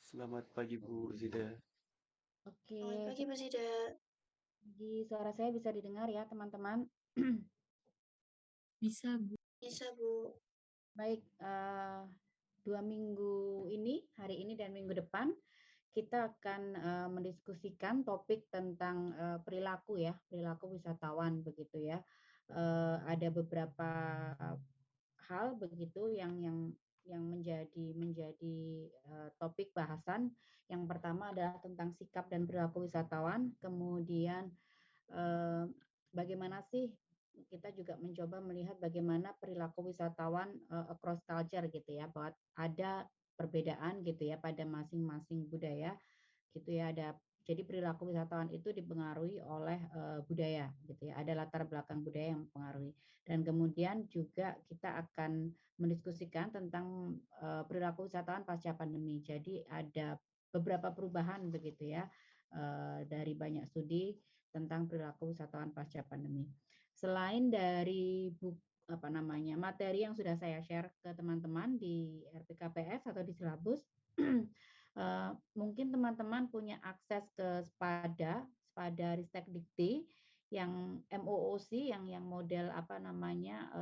Selamat pagi Bu Zida. Oke, Selamat pagi, Bu Zida. pagi. Suara saya bisa didengar ya, teman-teman. Bisa, Bu. Bisa, Bu. Baik, 2 minggu ini, hari ini dan minggu depan, kita akan mendiskusikan topik tentang perilaku ya, perilaku wisatawan begitu ya. Ada beberapa hal begitu yang menjadi topik bahasan. Yang pertama adalah tentang sikap dan perilaku wisatawan, kemudian bagaimana sih kita juga mencoba melihat bagaimana perilaku wisatawan across culture gitu ya, bahwa ada perbedaan gitu ya pada masing-masing budaya gitu ya. Jadi perilaku wisatawan itu dipengaruhi oleh budaya gitu ya, ada latar belakang budaya yang mempengaruhi. Dan kemudian juga kita akan mendiskusikan tentang perilaku wisatawan pasca pandemi. Jadi ada beberapa perubahan begitu ya, dari banyak studi tentang perilaku wisatawan pasca pandemi. Selain dari materi yang sudah saya share ke teman-teman di RPKPS atau di silabus, mungkin teman-teman punya akses ke Spada Ristek Dikti yang MOOC yang model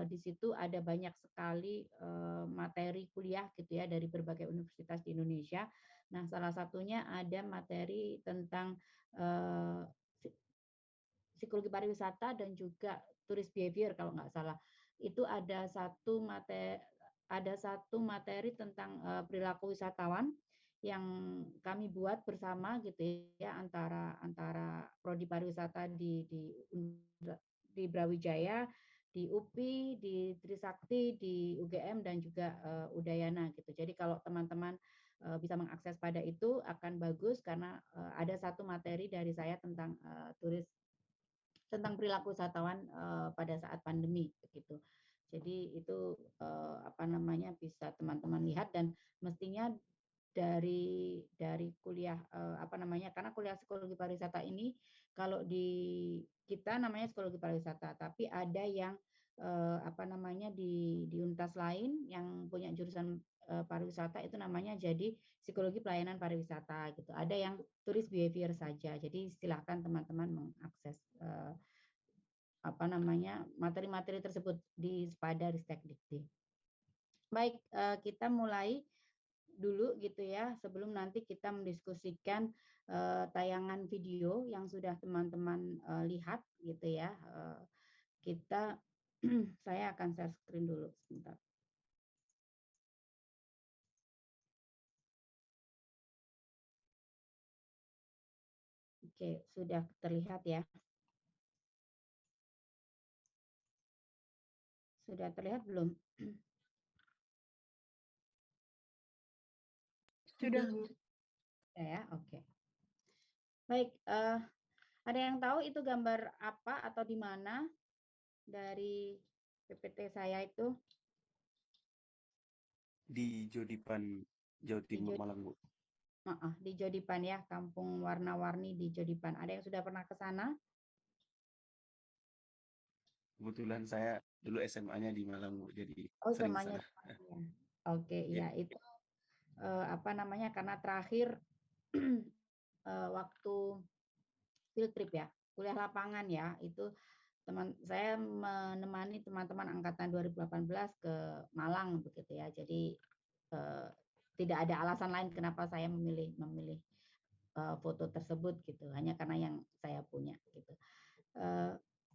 di situ ada banyak sekali materi kuliah gitu ya dari berbagai universitas di Indonesia. Nah, salah satunya ada materi tentang psikologi pariwisata dan juga turis behavior kalau nggak salah. Itu ada satu materi tentang perilaku wisatawan yang kami buat bersama gitu ya, antara prodi pariwisata di Brawijaya, di UPI, di Trisakti, di UGM dan juga Udayana gitu. Jadi kalau teman-teman bisa mengakses pada itu akan bagus karena ada satu materi dari saya tentang tentang perilaku wisatawan pada saat pandemi begitu. Jadi itu bisa teman-teman lihat, dan mestinya dari kuliah karena kuliah psikologi pariwisata ini kalau di kita namanya psikologi pariwisata, tapi ada yang di Untas lain yang punya jurusan pariwisata itu namanya jadi psikologi pelayanan pariwisata gitu. Ada yang turis behavior saja. Jadi silahkan teman-teman mengakses materi-materi tersebut di Spada Ristek Dikti. Baik, kita mulai dulu gitu ya, sebelum nanti kita mendiskusikan tayangan video yang sudah teman-teman lihat gitu ya. Kita saya akan share screen dulu sebentar. Oke, sudah terlihat ya. Sudah terlihat belum? Sudah, Bu. Ya, oke. Baik, ada yang tahu itu gambar apa atau di mana dari PPT saya itu? Di Jodipan, Jawa Timur, Malang Bu. Di Jodipan ya, Kampung Warna-Warni di Jodipan. Ada yang sudah pernah ke sana? Kebetulan saya dulu SMA-nya di Malang Bu, jadi sering SMA-nya. sana. Oke, ya itu karena terakhir waktu field trip ya, kuliah lapangan ya, itu saya menemani teman-teman angkatan 2018 ke Malang begitu ya. Jadi tidak ada alasan lain kenapa saya memilih foto tersebut gitu, hanya karena yang saya punya gitu.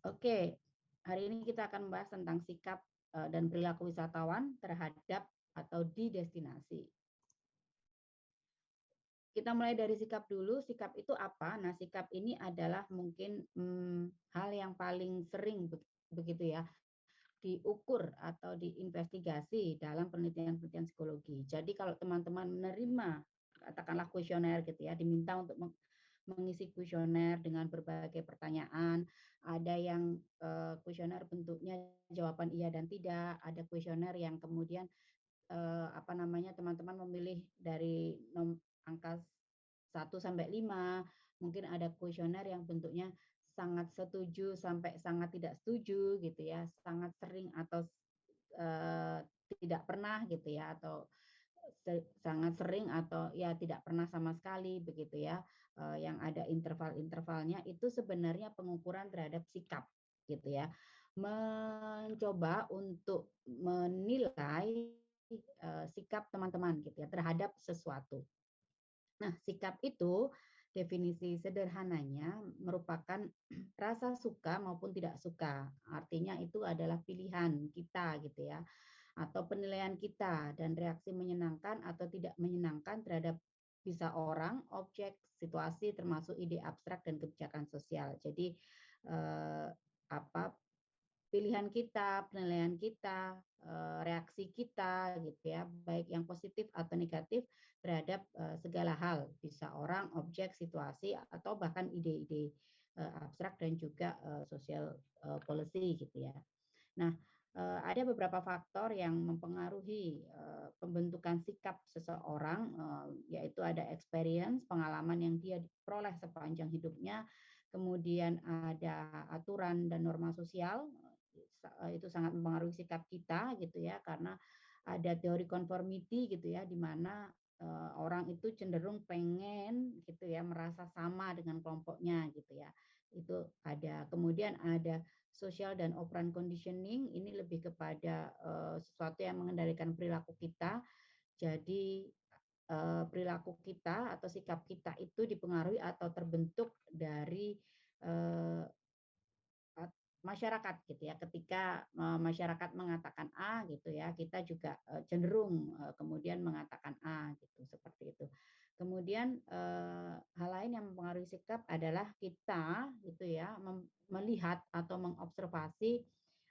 Oke, hari ini kita akan membahas tentang sikap dan perilaku wisatawan terhadap atau di destinasi. Kita mulai dari sikap dulu. Sikap itu apa? Nah, sikap ini adalah mungkin hal yang paling sering begitu ya diukur atau diinvestigasi dalam penelitian-penelitian psikologi. Jadi kalau teman-teman menerima katakanlah kuesioner gitu ya, diminta untuk mengisi kuesioner dengan berbagai pertanyaan. Ada yang kuesioner bentuknya jawaban iya dan tidak, ada kuesioner yang kemudian teman-teman memilih dari angka 1 sampai 5, mungkin ada kuesioner yang bentuknya sangat setuju sampai sangat tidak setuju gitu ya, sangat sering atau tidak pernah gitu ya, atau sangat sering atau ya tidak pernah sama sekali begitu ya, yang ada interval-intervalnya itu sebenarnya pengukuran terhadap sikap gitu ya. Mencoba untuk menilai sikap teman-teman gitu ya terhadap sesuatu. Nah, sikap itu definisi sederhananya merupakan rasa suka maupun tidak suka. Artinya itu adalah pilihan kita gitu ya, atau penilaian kita dan reaksi menyenangkan atau tidak menyenangkan terhadap bisa orang, objek, situasi termasuk ide abstrak dan kebijakan sosial. Jadi eh, apa pilihan kita, penilaian kita, reaksi kita gitu ya, baik yang positif atau negatif terhadap segala hal, bisa orang, objek, situasi atau bahkan ide-ide abstrak dan juga social policy gitu ya. Nah, ada beberapa faktor yang mempengaruhi pembentukan sikap seseorang, yaitu ada experience, pengalaman yang dia peroleh sepanjang hidupnya, kemudian ada aturan dan norma sosial, itu sangat mempengaruhi sikap kita gitu ya, karena ada teori conformity gitu ya, di mana orang itu cenderung pengen gitu ya merasa sama dengan kelompoknya gitu ya. Itu ada. Kemudian ada social dan operant conditioning, ini lebih kepada sesuatu yang mengendalikan perilaku kita. Jadi perilaku kita atau sikap kita itu dipengaruhi atau terbentuk dari eh, masyarakat gitu ya. Ketika masyarakat mengatakan A gitu ya, kita juga cenderung kemudian mengatakan A gitu, seperti itu. Kemudian hal lain yang mempengaruhi sikap adalah kita gitu ya melihat atau mengobservasi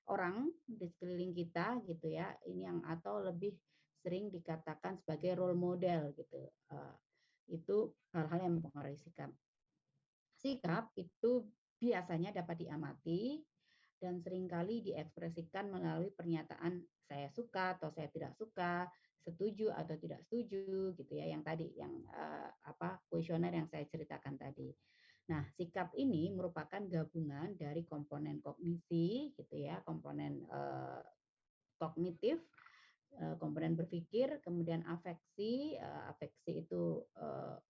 orang di sekeliling kita gitu ya. Ini yang atau lebih sering dikatakan sebagai role model gitu. Itu hal-hal yang mempengaruhi sikap. Sikap itu biasanya dapat diamati dan seringkali diekspresikan melalui pernyataan saya suka atau saya tidak suka, setuju atau tidak setuju gitu ya, yang tadi yang kuesioner yang saya ceritakan tadi. Nah, sikap ini merupakan gabungan dari komponen kognisi gitu ya, komponen kognitif, komponen berpikir, kemudian afeksi, afeksi itu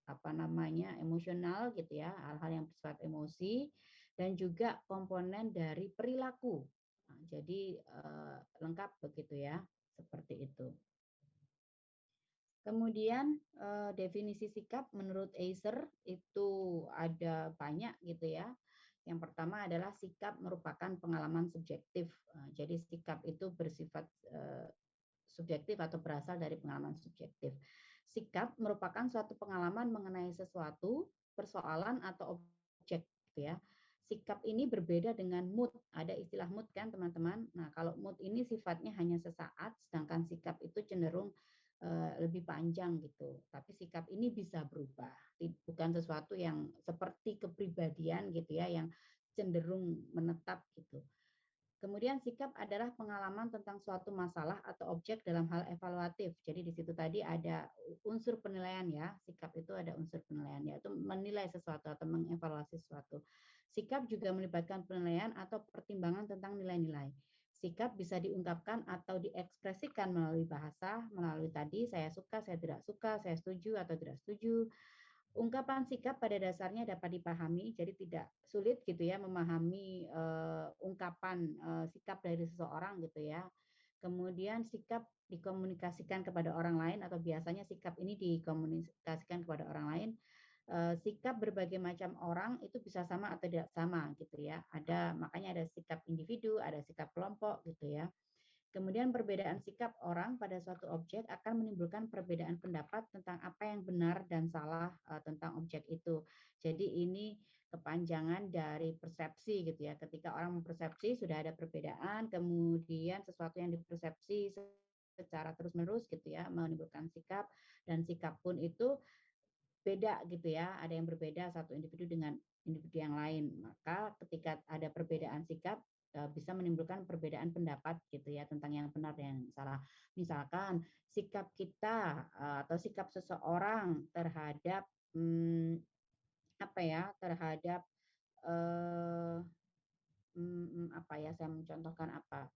apa namanya emosional gitu ya, hal-hal yang bersifat emosi, dan juga komponen dari perilaku. Nah, jadi lengkap begitu ya, seperti itu. Kemudian definisi sikap menurut Eiser itu ada banyak gitu ya. Yang pertama adalah sikap merupakan pengalaman subjektif. Jadi sikap itu bersifat subjektif atau berasal dari pengalaman subjektif. Sikap merupakan suatu pengalaman mengenai sesuatu, persoalan atau objek gitu ya. Sikap ini berbeda dengan mood. Ada istilah mood kan teman-teman. Nah, kalau mood ini sifatnya hanya sesaat, sedangkan sikap itu cenderung lebih panjang gitu. Tapi sikap ini bisa berubah. Bukan sesuatu yang seperti kepribadian gitu ya, yang cenderung menetap gitu. Kemudian sikap adalah pengalaman tentang suatu masalah atau objek dalam hal evaluatif. Jadi di situ tadi ada unsur penilaian ya. Sikap itu ada unsur penilaian, yaitu menilai sesuatu atau mengevaluasi sesuatu. Sikap juga melibatkan penilaian atau pertimbangan tentang nilai-nilai. Sikap bisa diungkapkan atau diekspresikan melalui bahasa, melalui tadi saya suka, saya tidak suka, saya setuju atau tidak setuju. Ungkapan sikap pada dasarnya dapat dipahami, jadi tidak sulit gitu ya memahami ungkapan sikap dari seseorang gitu ya. Kemudian sikap dikomunikasikan kepada orang lain atau biasanya sikap ini dikomunikasikan kepada orang lain. Sikap berbagai macam orang itu bisa sama atau tidak sama gitu ya. Makanya ada sikap individu, ada sikap kelompok gitu ya. Kemudian perbedaan sikap orang pada suatu objek akan menimbulkan perbedaan pendapat tentang apa yang benar dan salah tentang objek itu. Jadi ini kepanjangan dari persepsi gitu ya. Ketika orang mempersepsi sudah ada perbedaan, kemudian sesuatu yang dipersepsi secara terus-menerus gitu ya menimbulkan sikap, dan sikap pun itu beda gitu ya. Ada yang berbeda satu individu dengan individu yang lain. Maka ketika ada perbedaan sikap bisa menimbulkan perbedaan pendapat gitu ya tentang yang benar dan yang salah. Misalkan sikap kita atau sikap seseorang terhadap apa ya, terhadap apa ya, saya mencontohkan apa,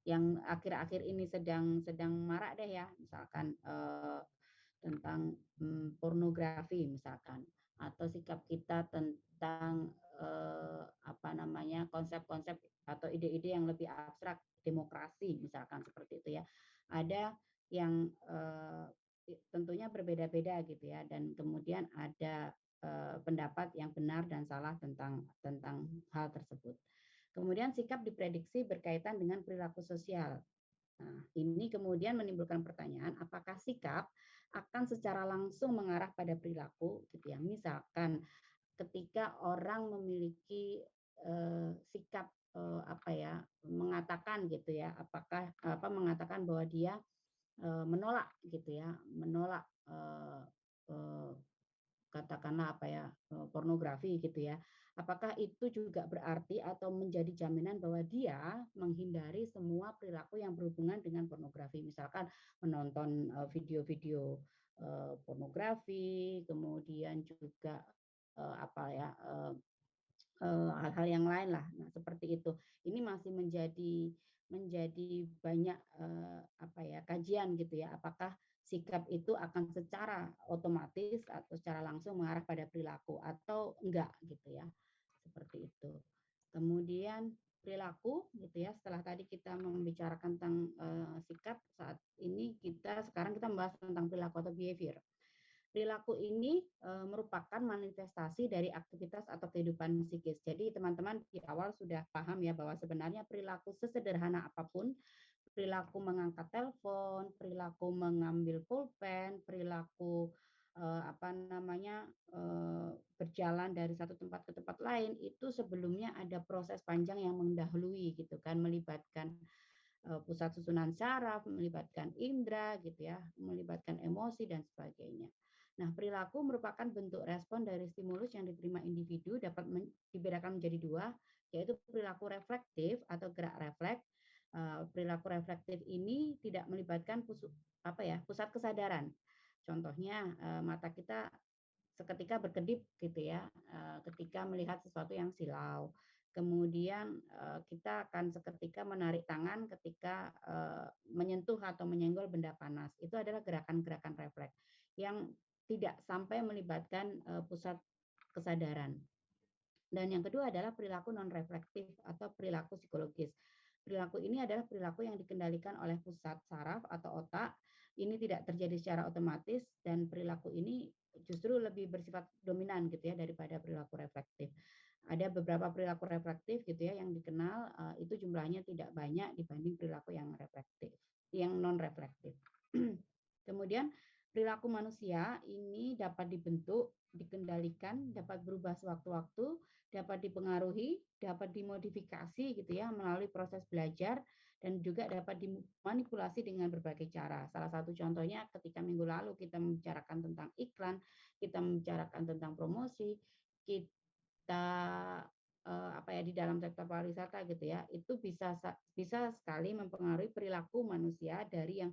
yang akhir-akhir ini sedang sedang marak deh ya, misalkan tentang pornografi misalkan, atau sikap kita tentang apa namanya, konsep-konsep atau ide-ide yang lebih abstrak, demokrasi misalkan seperti itu ya. Ada yang tentunya berbeda-beda gitu ya, dan kemudian ada pendapat yang benar dan salah tentang tentang hal tersebut. Kemudian sikap diprediksi berkaitan dengan perilaku sosial. Nah, ini kemudian menimbulkan pertanyaan, apakah sikap akan secara langsung mengarah pada perilaku, gitu ya. Misalkan ketika orang memiliki sikap apa ya, mengatakan gitu ya, apakah apa mengatakan bahwa dia menolak gitu ya, menolak katakanlah apa ya, pornografi gitu ya. Apakah itu juga berarti atau menjadi jaminan bahwa dia menghindari semua perilaku yang berhubungan dengan pornografi, misalkan menonton video-video pornografi, kemudian juga apa ya, hal-hal yang lain lah. Nah, seperti itu. Ini masih menjadi banyak apa ya, kajian gitu ya. Apakah sikap itu akan secara otomatis atau secara langsung mengarah pada perilaku atau enggak gitu ya. Seperti itu. Kemudian perilaku gitu ya. Setelah tadi kita membicarakan tentang sikap, saat ini sekarang kita membahas tentang perilaku atau behavior. Perilaku ini merupakan manifestasi dari aktivitas atau kehidupan psikis. Jadi teman-teman di awal sudah paham ya bahwa sebenarnya perilaku sesederhana apapun, perilaku mengangkat telepon, perilaku mengambil pulpen, perilaku apa namanya berjalan dari satu tempat ke tempat lain, itu sebelumnya ada proses panjang yang mendahului gitu kan, melibatkan pusat susunan saraf, melibatkan indera gitu ya, melibatkan emosi dan sebagainya. Nah, perilaku merupakan bentuk respon dari stimulus yang diterima individu, dapat dibedakan menjadi dua, yaitu perilaku reflektif atau gerak refleks. Perilaku reflektif ini tidak melibatkan pusat kesadaran. Contohnya mata kita seketika berkedip gitu ya, ketika melihat sesuatu yang silau. Kemudian kita akan seketika menarik tangan ketika menyentuh atau menyenggol benda panas. Itu adalah gerakan-gerakan refleks yang tidak sampai melibatkan pusat kesadaran. Dan yang kedua adalah perilaku non-reflektif atau perilaku psikologis. Perilaku ini adalah perilaku yang dikendalikan oleh pusat saraf atau otak. Ini tidak terjadi secara otomatis dan perilaku ini justru lebih bersifat dominan gitu ya daripada perilaku reflektif. Ada beberapa perilaku reflektif gitu ya yang dikenal, itu jumlahnya tidak banyak dibanding perilaku yang reflektif, yang non reflektif. Kemudian perilaku manusia ini dapat dibentuk, dikendalikan, dapat berubah sewaktu-waktu, dapat dipengaruhi, dapat dimodifikasi gitu ya melalui proses belajar, dan juga dapat dimanipulasi dengan berbagai cara. Salah satu contohnya ketika minggu lalu kita membicarakan tentang iklan, kita membicarakan tentang promosi, kita apa ya di dalam sektor pariwisata gitu ya, itu bisa sekali mempengaruhi perilaku manusia dari yang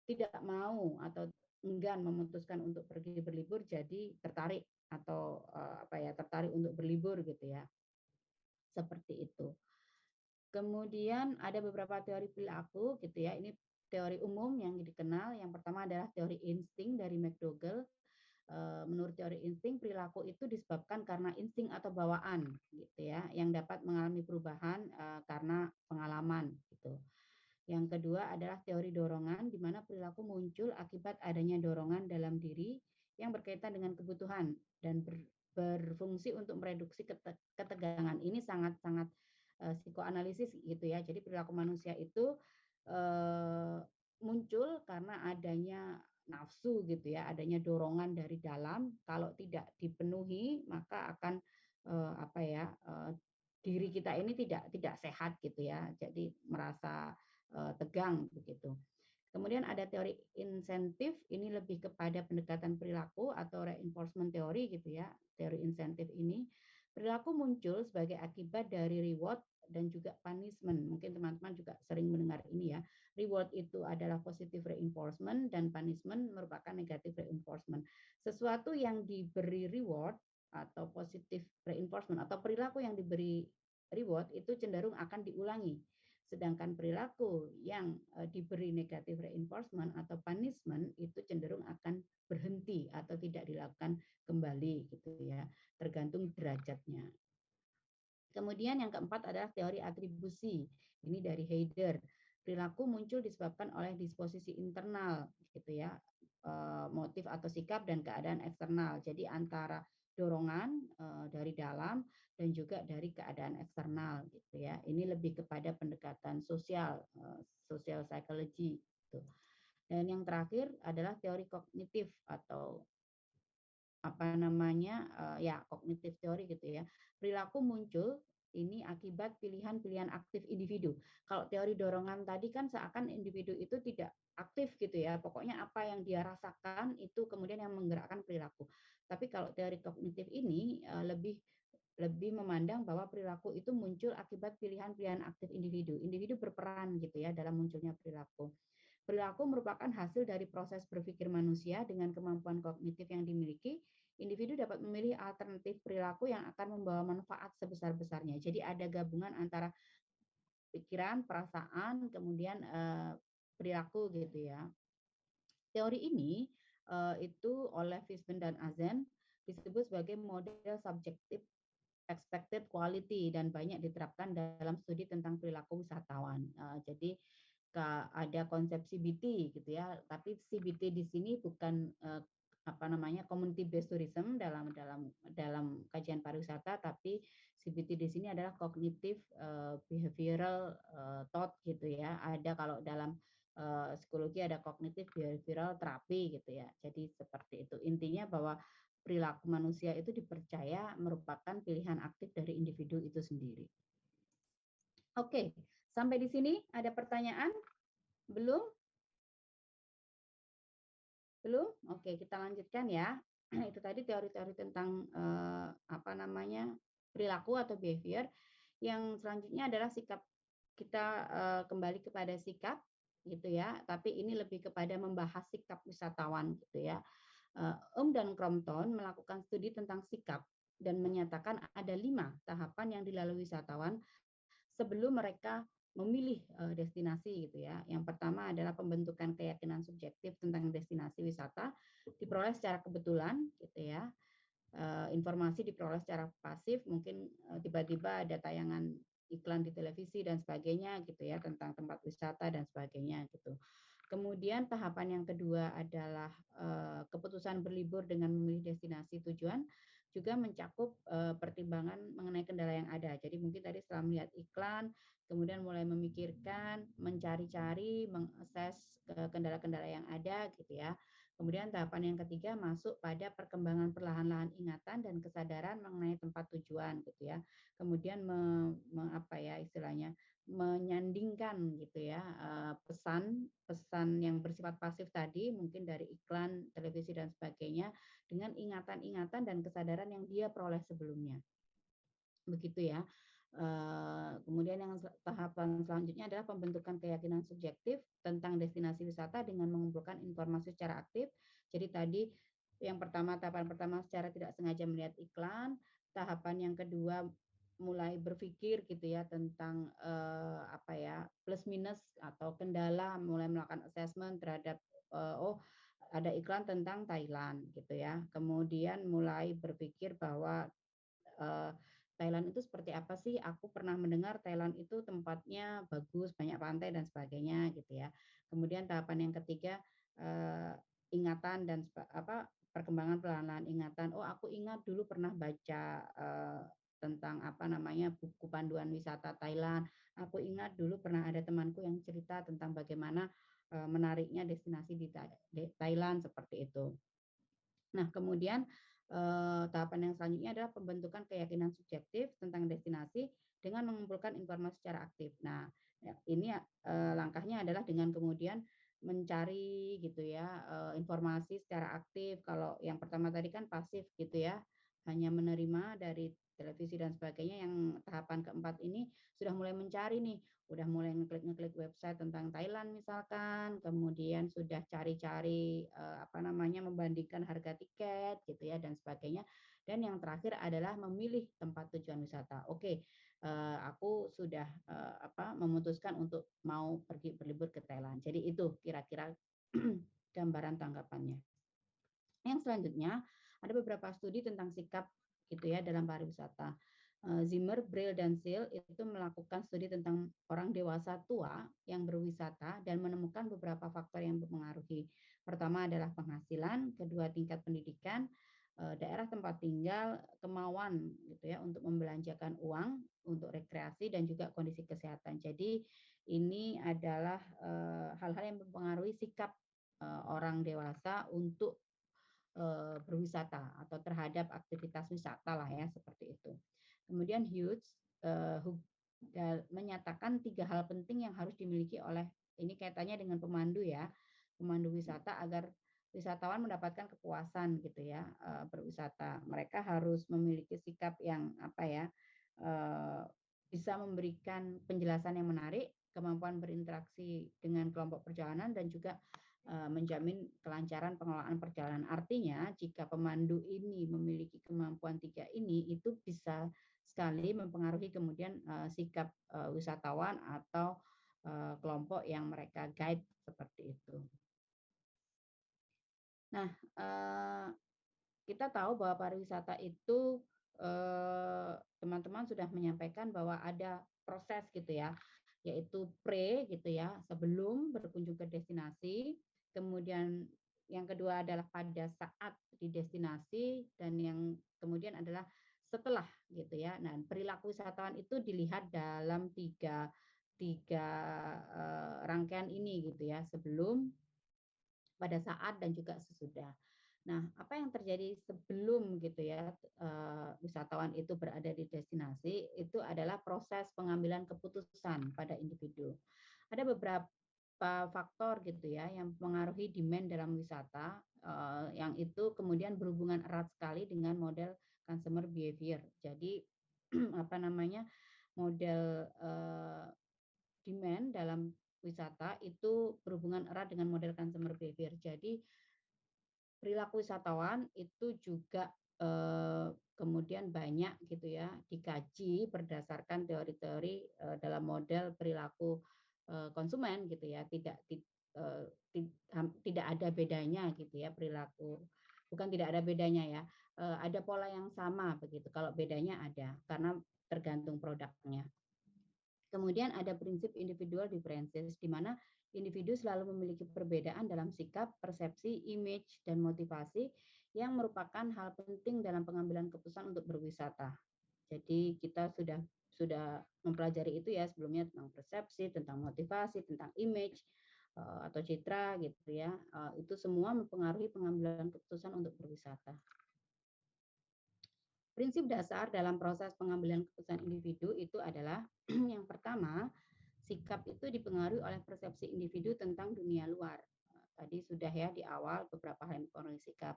tidak mau atau enggan memutuskan untuk pergi berlibur jadi tertarik atau apa ya tertarik untuk berlibur gitu ya. Seperti itu. Kemudian ada beberapa teori perilaku gitu ya. Ini teori umum yang dikenal. Yang pertama adalah teori insting dari McDougall. Menurut teori insting, perilaku itu disebabkan karena insting atau bawaan gitu ya, yang dapat mengalami perubahan karena pengalaman gitu. Yang kedua adalah teori dorongan, di mana perilaku muncul akibat adanya dorongan dalam diri yang berkaitan dengan kebutuhan dan berfungsi untuk mereduksi ketegangan. Ini sangat-sangat psikoanalisis gitu ya. Jadi perilaku manusia itu muncul karena adanya nafsu gitu ya, adanya dorongan dari dalam. Kalau tidak dipenuhi, maka akan apa ya diri kita ini tidak sehat gitu ya. Jadi merasa tegang begitu. Kemudian ada teori insentif, ini lebih kepada pendekatan perilaku atau reinforcement teori gitu ya. Teori insentif ini perilaku muncul sebagai akibat dari reward dan juga punishment. Mungkin teman-teman juga sering mendengar ini ya. Reward itu adalah positive reinforcement dan punishment merupakan negative reinforcement. Sesuatu yang diberi reward atau positive reinforcement atau perilaku yang diberi reward itu cenderung akan diulangi Sedangkan perilaku yang diberi negative reinforcement atau punishment itu cenderung akan berhenti atau tidak dilakukan kembali gitu ya, tergantung derajatnya. Kemudian yang keempat adalah teori atribusi. Ini dari Heider. Perilaku muncul disebabkan oleh disposisi internal gitu ya, motif atau sikap dan keadaan eksternal. Jadi antara dorongan dari dalam dan juga dari keadaan eksternal gitu ya. Ini lebih kepada pendekatan sosial, social psychology gitu. Dan yang terakhir adalah teori kognitif atau apa namanya ya kognitif teori gitu ya. Perilaku muncul ini akibat pilihan-pilihan aktif individu. Kalau teori dorongan tadi kan seakan individu itu tidak aktif gitu ya. Pokoknya apa yang dia rasakan itu kemudian yang menggerakkan perilaku. Tapi kalau teori kognitif ini lebih lebih memandang bahwa perilaku itu muncul akibat pilihan-pilihan aktif individu. Individu berperan gitu ya dalam munculnya perilaku. Perilaku merupakan hasil dari proses berpikir manusia dengan kemampuan kognitif yang dimiliki. Individu dapat memilih alternatif perilaku yang akan membawa manfaat sebesar-besarnya. Jadi ada gabungan antara pikiran, perasaan, kemudian perilaku gitu ya. Teori ini itu oleh Fishman dan Azen disebut sebagai model subjektif expected quality dan banyak diterapkan dalam studi tentang perilaku wisatawan. Jadi ada konsep CBT gitu ya, tapi CBT di sini bukan apa namanya community based tourism dalam kajian pariwisata, tapi CBT di sini adalah cognitive behavioral thought gitu ya. Ada kalau dalam psikologi ada cognitive behavioral therapy gitu ya. Jadi seperti itu. Intinya bahwa perilaku manusia itu dipercaya merupakan pilihan aktif dari individu itu sendiri. Oke, sampai di sini ada pertanyaan? Belum? Belum? Oke, kita lanjutkan ya. Itu tadi teori-teori tentang apa namanya perilaku atau behavior. Yang selanjutnya adalah sikap. Kita kembali kepada sikap gitu ya. Tapi ini lebih kepada membahas sikap wisatawan gitu ya. Dan Crompton melakukan studi tentang sikap dan menyatakan ada 5 tahapan yang dilalui wisatawan sebelum mereka memilih destinasi gitu ya. Yang pertama adalah pembentukan keyakinan subjektif tentang destinasi wisata diperoleh secara kebetulan gitu ya. Informasi diperoleh secara pasif, mungkin tiba-tiba ada tayangan iklan di televisi dan sebagainya gitu ya tentang tempat wisata dan sebagainya gitu. Kemudian tahapan yang kedua adalah keputusan berlibur dengan memilih destinasi tujuan juga mencakup pertimbangan mengenai kendala yang ada. Jadi mungkin tadi setelah melihat iklan, kemudian mulai memikirkan, mencari-cari, mengakses kendala-kendala yang ada gitu ya. Kemudian tahapan yang ketiga masuk pada perkembangan perlahan-lahan ingatan dan kesadaran mengenai tempat tujuan gitu ya. Kemudian apa ya istilahnya menyandingkan gitu ya pesan-pesan yang bersifat pasif tadi mungkin dari iklan, televisi dan sebagainya dengan ingatan-ingatan dan kesadaran yang dia peroleh sebelumnya. Begitu ya. Kemudian yang tahapan selanjutnya adalah pembentukan keyakinan subjektif tentang destinasi wisata dengan mengumpulkan informasi secara aktif. Jadi tadi yang pertama, tahapan pertama secara tidak sengaja melihat iklan, tahapan yang kedua mulai berpikir gitu ya tentang apa ya plus minus atau kendala, mulai melakukan assessment terhadap oh ada iklan tentang Thailand gitu ya. Kemudian mulai berpikir bahwa Thailand itu seperti apa sih? Aku pernah mendengar Thailand itu tempatnya bagus, banyak pantai dan sebagainya gitu ya. Kemudian tahapan yang ketiga ingatan dan apa perkembangan perlahan-lahan ingatan. Oh, aku ingat dulu pernah baca tentang apa namanya buku panduan wisata Thailand. Aku ingat dulu pernah ada temanku yang cerita tentang bagaimana menariknya destinasi di Thailand seperti itu. Nah, kemudian tahapan yang selanjutnya adalah pembentukan keyakinan subjektif tentang destinasi dengan mengumpulkan informasi secara aktif. Nah, ini langkahnya adalah dengan kemudian mencari gitu ya informasi secara aktif. Kalau yang pertama tadi kan pasif gitu ya, hanya menerima dari televisi dan sebagainya. Yang tahapan keempat ini sudah mulai mencari nih, udah mulai ngeklik website tentang Thailand misalkan, kemudian sudah cari-cari membandingkan harga tiket gitu ya dan sebagainya. Dan yang terakhir adalah memilih tempat tujuan wisata. Oke, aku sudah memutuskan untuk mau pergi berlibur ke Thailand. Jadi itu kira-kira gambaran tanggapannya. Yang selanjutnya ada beberapa studi tentang sikap gitu ya dalam pariwisata. Zimmer, Brill, dan Seal itu melakukan studi tentang orang dewasa tua yang berwisata dan menemukan beberapa faktor yang mempengaruhi. Pertama adalah penghasilan, kedua tingkat pendidikan, daerah tempat tinggal, kemauan gitu ya untuk membelanjakan uang untuk rekreasi dan juga kondisi kesehatan. Jadi ini adalah hal-hal yang mempengaruhi sikap orang dewasa untuk berwisata atau terhadap aktivitas wisata lah ya seperti itu. Kemudian Hughes menyatakan 3 hal penting yang harus dimiliki oleh ini kaitannya dengan pemandu ya, pemandu wisata agar wisatawan mendapatkan kepuasan gitu ya berwisata. Mereka harus memiliki sikap yang bisa memberikan penjelasan yang menarik, kemampuan berinteraksi dengan kelompok perjalanan dan juga menjamin kelancaran pengelolaan perjalanan. Artinya, jika pemandu ini memiliki kemampuan 3 ini, itu bisa sekali mempengaruhi kemudian sikap wisatawan atau kelompok yang mereka guide seperti itu. Nah, kita tahu bahwa pariwisata itu teman-teman sudah menyampaikan bahwa ada proses gitu ya, yaitu pre gitu ya, sebelum berkunjung ke destinasi, kemudian yang kedua adalah pada saat di destinasi, dan yang kemudian adalah setelah gitu ya. Nah, perilaku wisatawan itu dilihat dalam tiga rangkaian ini gitu ya, sebelum, pada saat, dan juga sesudah. Nah, apa yang terjadi sebelum gitu ya wisatawan itu berada di destinasi itu adalah proses pengambilan keputusan pada individu. Ada beberapa faktor gitu ya yang mempengaruhi demand dalam wisata yang itu kemudian berhubungan erat sekali dengan model consumer behavior. Jadi model demand dalam wisata itu berhubungan erat dengan model consumer behavior. Jadi perilaku wisatawan itu juga kemudian banyak gitu ya dikaji berdasarkan teori-teori dalam model perilaku konsumen gitu ya, tidak ada bedanya gitu ya perilaku, bukan tidak ada bedanya ya, ada pola yang sama begitu, kalau bedanya ada karena tergantung produknya. Kemudian ada prinsip individual differences, di mana individu selalu memiliki perbedaan dalam sikap, persepsi, image, dan motivasi yang merupakan hal penting dalam pengambilan keputusan untuk berwisata. Jadi kita sudah mempelajari itu ya sebelumnya tentang persepsi, tentang motivasi, tentang image atau citra gitu ya. Itu semua mempengaruhi pengambilan keputusan untuk berwisata. Prinsip dasar dalam proses pengambilan keputusan individu itu adalah yang pertama, sikap itu dipengaruhi oleh persepsi individu tentang dunia luar. Tadi sudah ya di awal beberapa hal yang mempengaruhi sikap.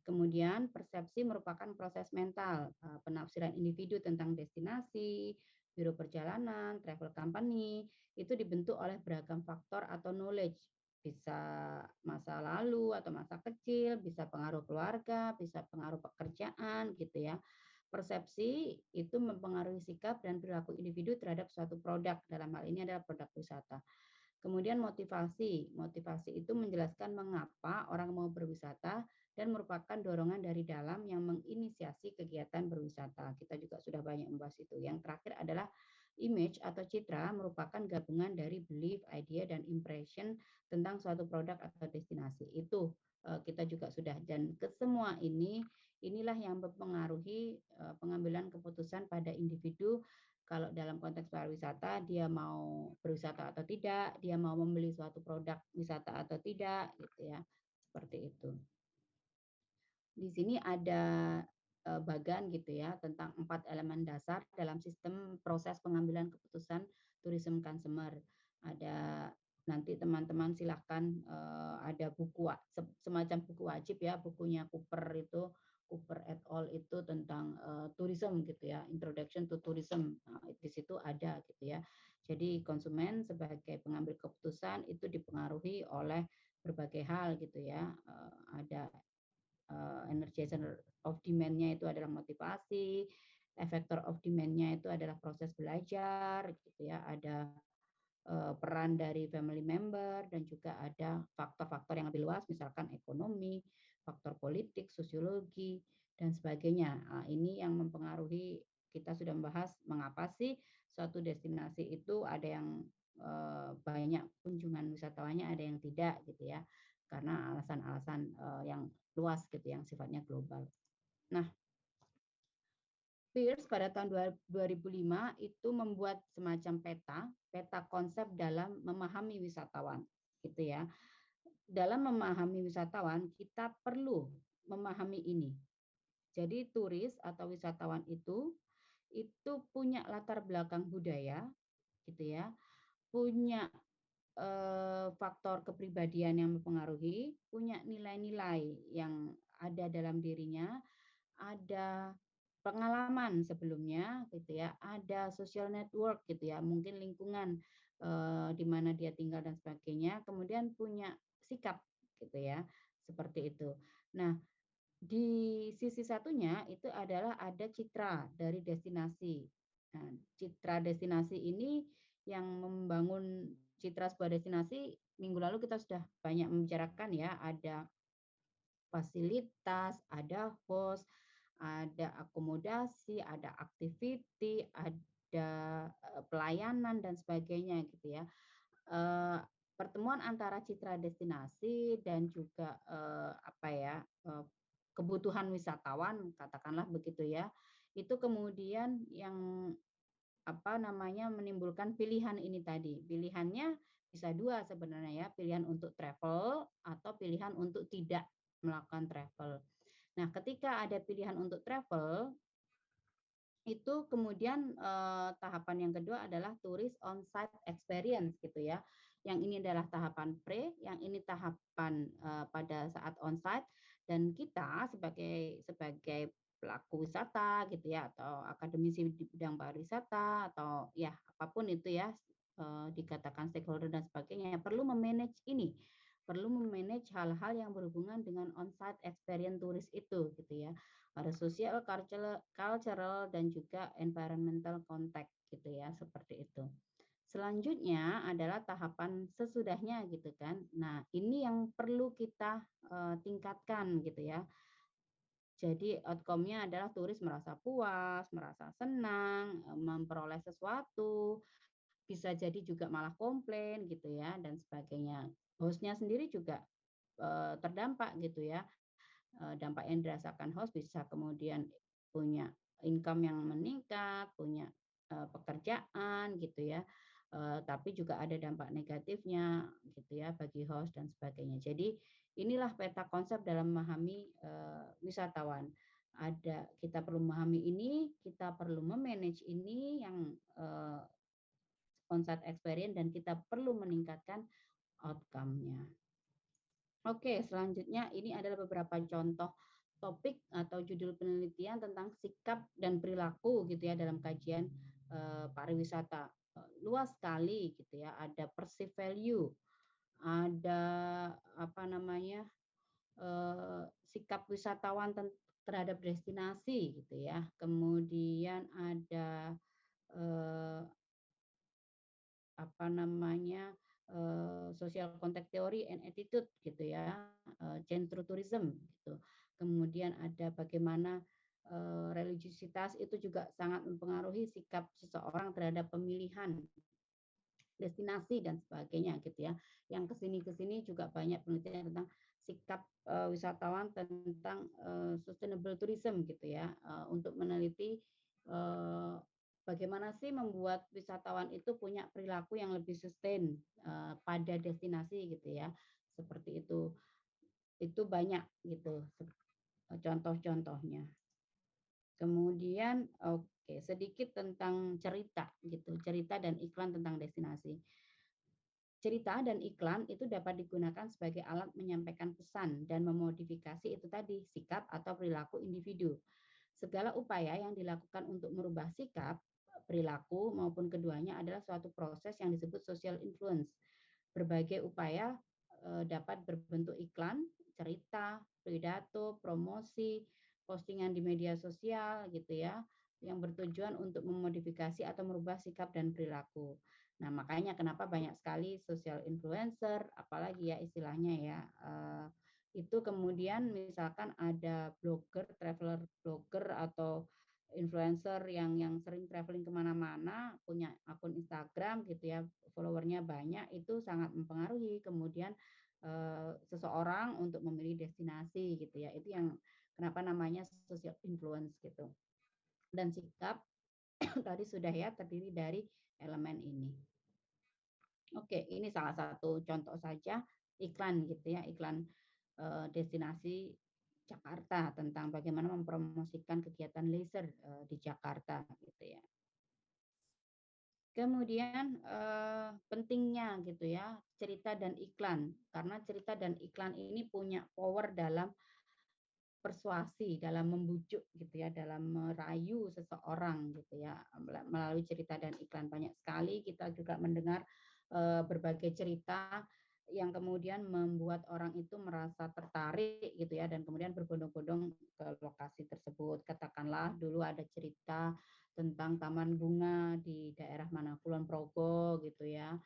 Kemudian persepsi merupakan proses mental, penafsiran individu tentang destinasi, biro perjalanan, travel company, itu dibentuk oleh beragam faktor atau knowledge. Bisa masa lalu atau masa kecil, bisa pengaruh keluarga, bisa pengaruh pekerjaan gitu ya. Persepsi itu mempengaruhi sikap dan perilaku individu terhadap suatu produk, dalam hal ini adalah produk wisata. Kemudian motivasi. Motivasi itu menjelaskan mengapa orang mau berwisata dan merupakan dorongan dari dalam yang menginisiasi kegiatan berwisata. Kita juga sudah banyak membahas itu. Yang terakhir adalah image atau citra, merupakan gabungan dari belief, idea, dan impression tentang suatu produk atau destinasi. Itu kita juga sudah, dan kesemua inilah yang mempengaruhi pengambilan keputusan pada individu. Kalau dalam konteks pariwisata, dia mau berwisata atau tidak, dia mau membeli suatu produk wisata atau tidak, gitu ya, seperti itu. Di sini ada bagan gitu ya tentang 4 elemen dasar dalam sistem proses pengambilan keputusan tourism consumer. Ada nanti teman-teman silahkan ada buku semacam buku wajib ya, bukunya Cooper itu, Cooper et al. Itu tentang tourism gitu ya, Introduction to Tourism. Nah, di situ ada gitu ya. Jadi konsumen sebagai pengambil keputusan itu dipengaruhi oleh berbagai hal gitu ya. Ada energizer of demand-nya itu adalah motivasi, effector of demand-nya itu adalah proses belajar gitu ya, ada peran dari family member, dan juga ada faktor-faktor yang lebih luas misalkan ekonomi, faktor politik, sosiologi, dan sebagainya. Nah, ini yang mempengaruhi. Kita sudah membahas mengapa sih suatu destinasi itu ada yang banyak kunjungan wisatawannya, ada yang tidak gitu ya, karena alasan-alasan yang luas gitu, yang sifatnya global. Nah, Pierce pada tahun 2005 itu membuat semacam peta konsep dalam memahami wisatawan, gitu ya. Dalam memahami wisatawan, kita perlu memahami ini. Jadi turis atau wisatawan itu punya latar belakang budaya, gitu ya, punya faktor kepribadian yang mempengaruhi, punya nilai-nilai yang ada dalam dirinya, ada pengalaman sebelumnya gitu ya, ada social network gitu ya, mungkin lingkungan di mana dia tinggal dan sebagainya, kemudian punya sikap gitu ya, seperti itu. Nah, di sisi satunya itu adalah ada citra dari destinasi. Nah, citra destinasi ini yang membangun citra sebuah destinasi, minggu lalu kita sudah banyak membicarakan ya, ada fasilitas, ada host, ada akomodasi, ada activity, ada pelayanan dan sebagainya gitu ya. Pertemuan antara citra destinasi dan juga apa ya, kebutuhan wisatawan katakanlah begitu ya. Itu kemudian yang apa namanya, menimbulkan pilihan ini tadi. Pilihannya bisa dua sebenarnya ya, pilihan untuk travel atau pilihan untuk tidak melakukan travel. Nah, ketika ada pilihan untuk travel, itu kemudian tahapan yang kedua adalah tourist on-site experience gitu ya. Yang ini adalah tahapan pre, yang ini tahapan pada saat on-site, dan kita sebagai pelaku wisata gitu ya, atau akademisi di bidang pariwisata, atau ya apapun itu ya, dikatakan stakeholder dan sebagainya, perlu memanage ini, perlu memanage hal-hal yang berhubungan dengan on-site experience turis itu gitu ya. Ada social, cultural, dan juga environmental contact gitu ya, seperti itu. Selanjutnya adalah tahapan sesudahnya gitu kan. Nah, ini yang perlu kita tingkatkan gitu ya. Jadi outcome-nya adalah turis merasa puas, merasa senang, memperoleh sesuatu, bisa jadi juga malah komplain gitu ya, dan sebagainya. Hostnya sendiri juga terdampak gitu ya. Dampak yang dirasakan host bisa kemudian punya income yang meningkat, punya pekerjaan gitu ya. Tapi juga ada dampak negatifnya gitu ya bagi host dan sebagainya. Jadi inilah peta konsep dalam memahami wisatawan. Kita perlu memahami ini, kita perlu memanage ini yang on-site experience, dan kita perlu meningkatkan outcome-nya. Oke, selanjutnya ini adalah beberapa contoh topik atau judul penelitian tentang sikap dan perilaku gitu ya dalam kajian pariwisata. Luas sekali gitu ya, ada perceived value, ada apa namanya, sikap wisatawan terhadap destinasi gitu ya. Kemudian ada apa namanya, social contact theory and attitude gitu ya, centro tourism gitu. Kemudian ada bagaimana religiusitas itu juga sangat mempengaruhi sikap seseorang terhadap pemilihan destinasi dan sebagainya gitu ya. Yang kesini juga banyak penelitian tentang sikap wisatawan tentang sustainable tourism gitu ya, untuk meneliti bagaimana sih membuat wisatawan itu punya perilaku yang lebih sustain pada destinasi gitu ya, seperti itu. Itu banyak gitu contoh-contohnya. Kemudian sedikit tentang cerita gitu, cerita dan iklan tentang destinasi. cerita dan iklan itu dapat digunakan sebagai alat menyampaikan pesan dan memodifikasi itu tadi sikap atau perilaku individu. Segala upaya yang dilakukan untuk merubah sikap, perilaku maupun keduanya adalah suatu proses yang disebut social influence. Berbagai upaya dapat berbentuk iklan, cerita, pidato, promosi, postingan di media sosial gitu ya, yang bertujuan untuk memodifikasi atau merubah sikap dan perilaku. Nah, makanya kenapa banyak sekali social influencer, apalagi ya istilahnya ya, itu kemudian misalkan ada blogger, traveler blogger atau influencer yang sering traveling kemana-mana, punya akun Instagram gitu ya, followernya banyak, itu sangat mempengaruhi kemudian seseorang untuk memilih destinasi gitu ya. Itu yang kenapa namanya social influence gitu. Dan sikap tadi sudah ya terdiri dari elemen ini. Oke, ini salah satu contoh saja iklan gitu ya, iklan destinasi Jakarta tentang bagaimana mempromosikan kegiatan leisure di Jakarta gitu ya. Kemudian pentingnya gitu ya cerita dan iklan, karena cerita dan iklan ini punya power dalam persuasi, dalam membujuk gitu ya, dalam merayu seseorang gitu ya, melalui cerita dan iklan. Banyak sekali kita juga mendengar berbagai cerita yang kemudian membuat orang itu merasa tertarik gitu ya, dan kemudian berbondong-bondong ke lokasi tersebut. Katakanlah dulu ada cerita tentang taman bunga di daerah mana, Kulon Progo gitu ya,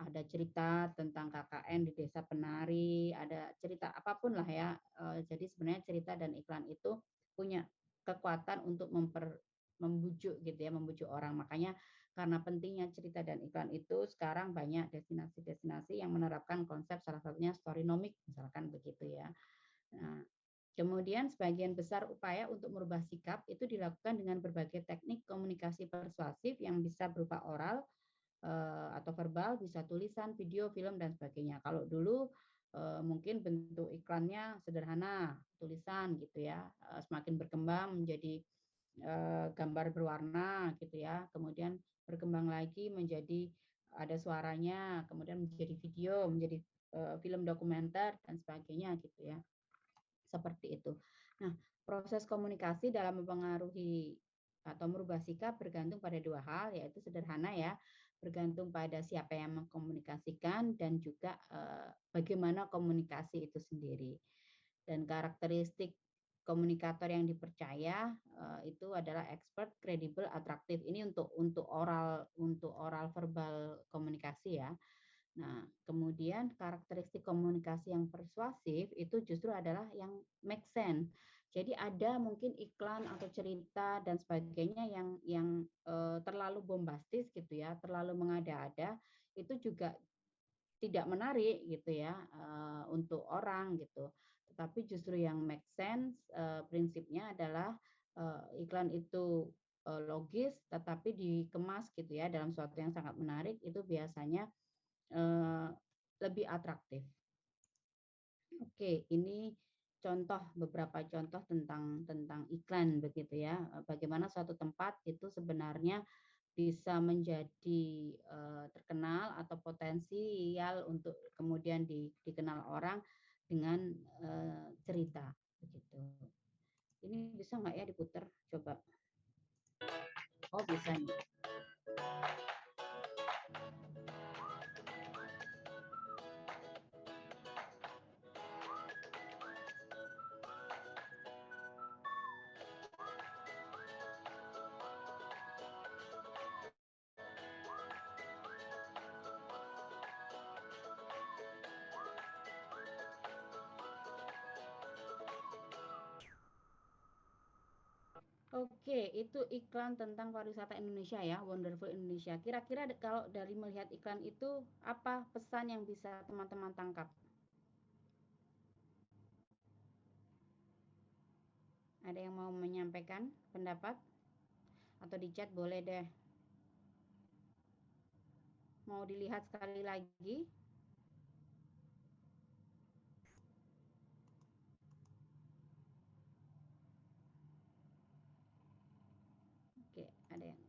ada cerita tentang KKN di Desa Penari, ada cerita apapun lah ya. Jadi sebenarnya cerita dan iklan itu punya kekuatan untuk membujuk gitu ya, membujuk orang. Makanya karena pentingnya cerita dan iklan itu sekarang banyak destinasi-destinasi yang menerapkan konsep salah satunya storynomic misalkan begitu ya. Nah, kemudian sebagian besar upaya untuk merubah sikap itu dilakukan dengan berbagai teknik komunikasi persuasif yang bisa berupa oral, atau verbal, bisa tulisan, video, film, dan sebagainya. Kalau dulu mungkin bentuk iklannya sederhana, tulisan gitu ya, semakin berkembang menjadi gambar berwarna gitu ya, kemudian berkembang lagi menjadi ada suaranya, kemudian menjadi video, menjadi film dokumenter, dan sebagainya gitu ya. Seperti itu. Nah, proses komunikasi dalam mempengaruhi atau merubah sikap bergantung pada dua hal, yaitu sederhana ya, bergantung pada siapa yang mengkomunikasikan dan juga bagaimana komunikasi itu sendiri. Dan karakteristik komunikator yang dipercaya itu adalah expert, kredibel, atraktif. Ini untuk oral verbal komunikasi ya. Nah, kemudian karakteristik komunikasi yang persuasif itu justru adalah yang make sense. Jadi ada mungkin iklan atau cerita dan sebagainya yang terlalu bombastis gitu ya, terlalu mengada-ada, itu juga tidak menarik gitu ya untuk orang gitu. Tetapi justru yang make sense prinsipnya adalah iklan itu logis tetapi dikemas gitu ya dalam suatu yang sangat menarik, itu biasanya eh, lebih atraktif. Oke, ini beberapa contoh tentang iklan begitu ya. Bagaimana suatu tempat itu sebenarnya bisa menjadi terkenal atau potensial untuk kemudian dikenal orang dengan cerita begitu. Ini bisa nggak ya diputar? Coba. Oh bisa nih. Oke, itu iklan tentang pariwisata Indonesia ya, Wonderful Indonesia. Kira-kira kalau dari melihat iklan itu, apa pesan yang bisa teman-teman tangkap? Ada yang mau menyampaikan pendapat? Atau di chat boleh deh. Mau dilihat sekali lagi? Oke, ada yang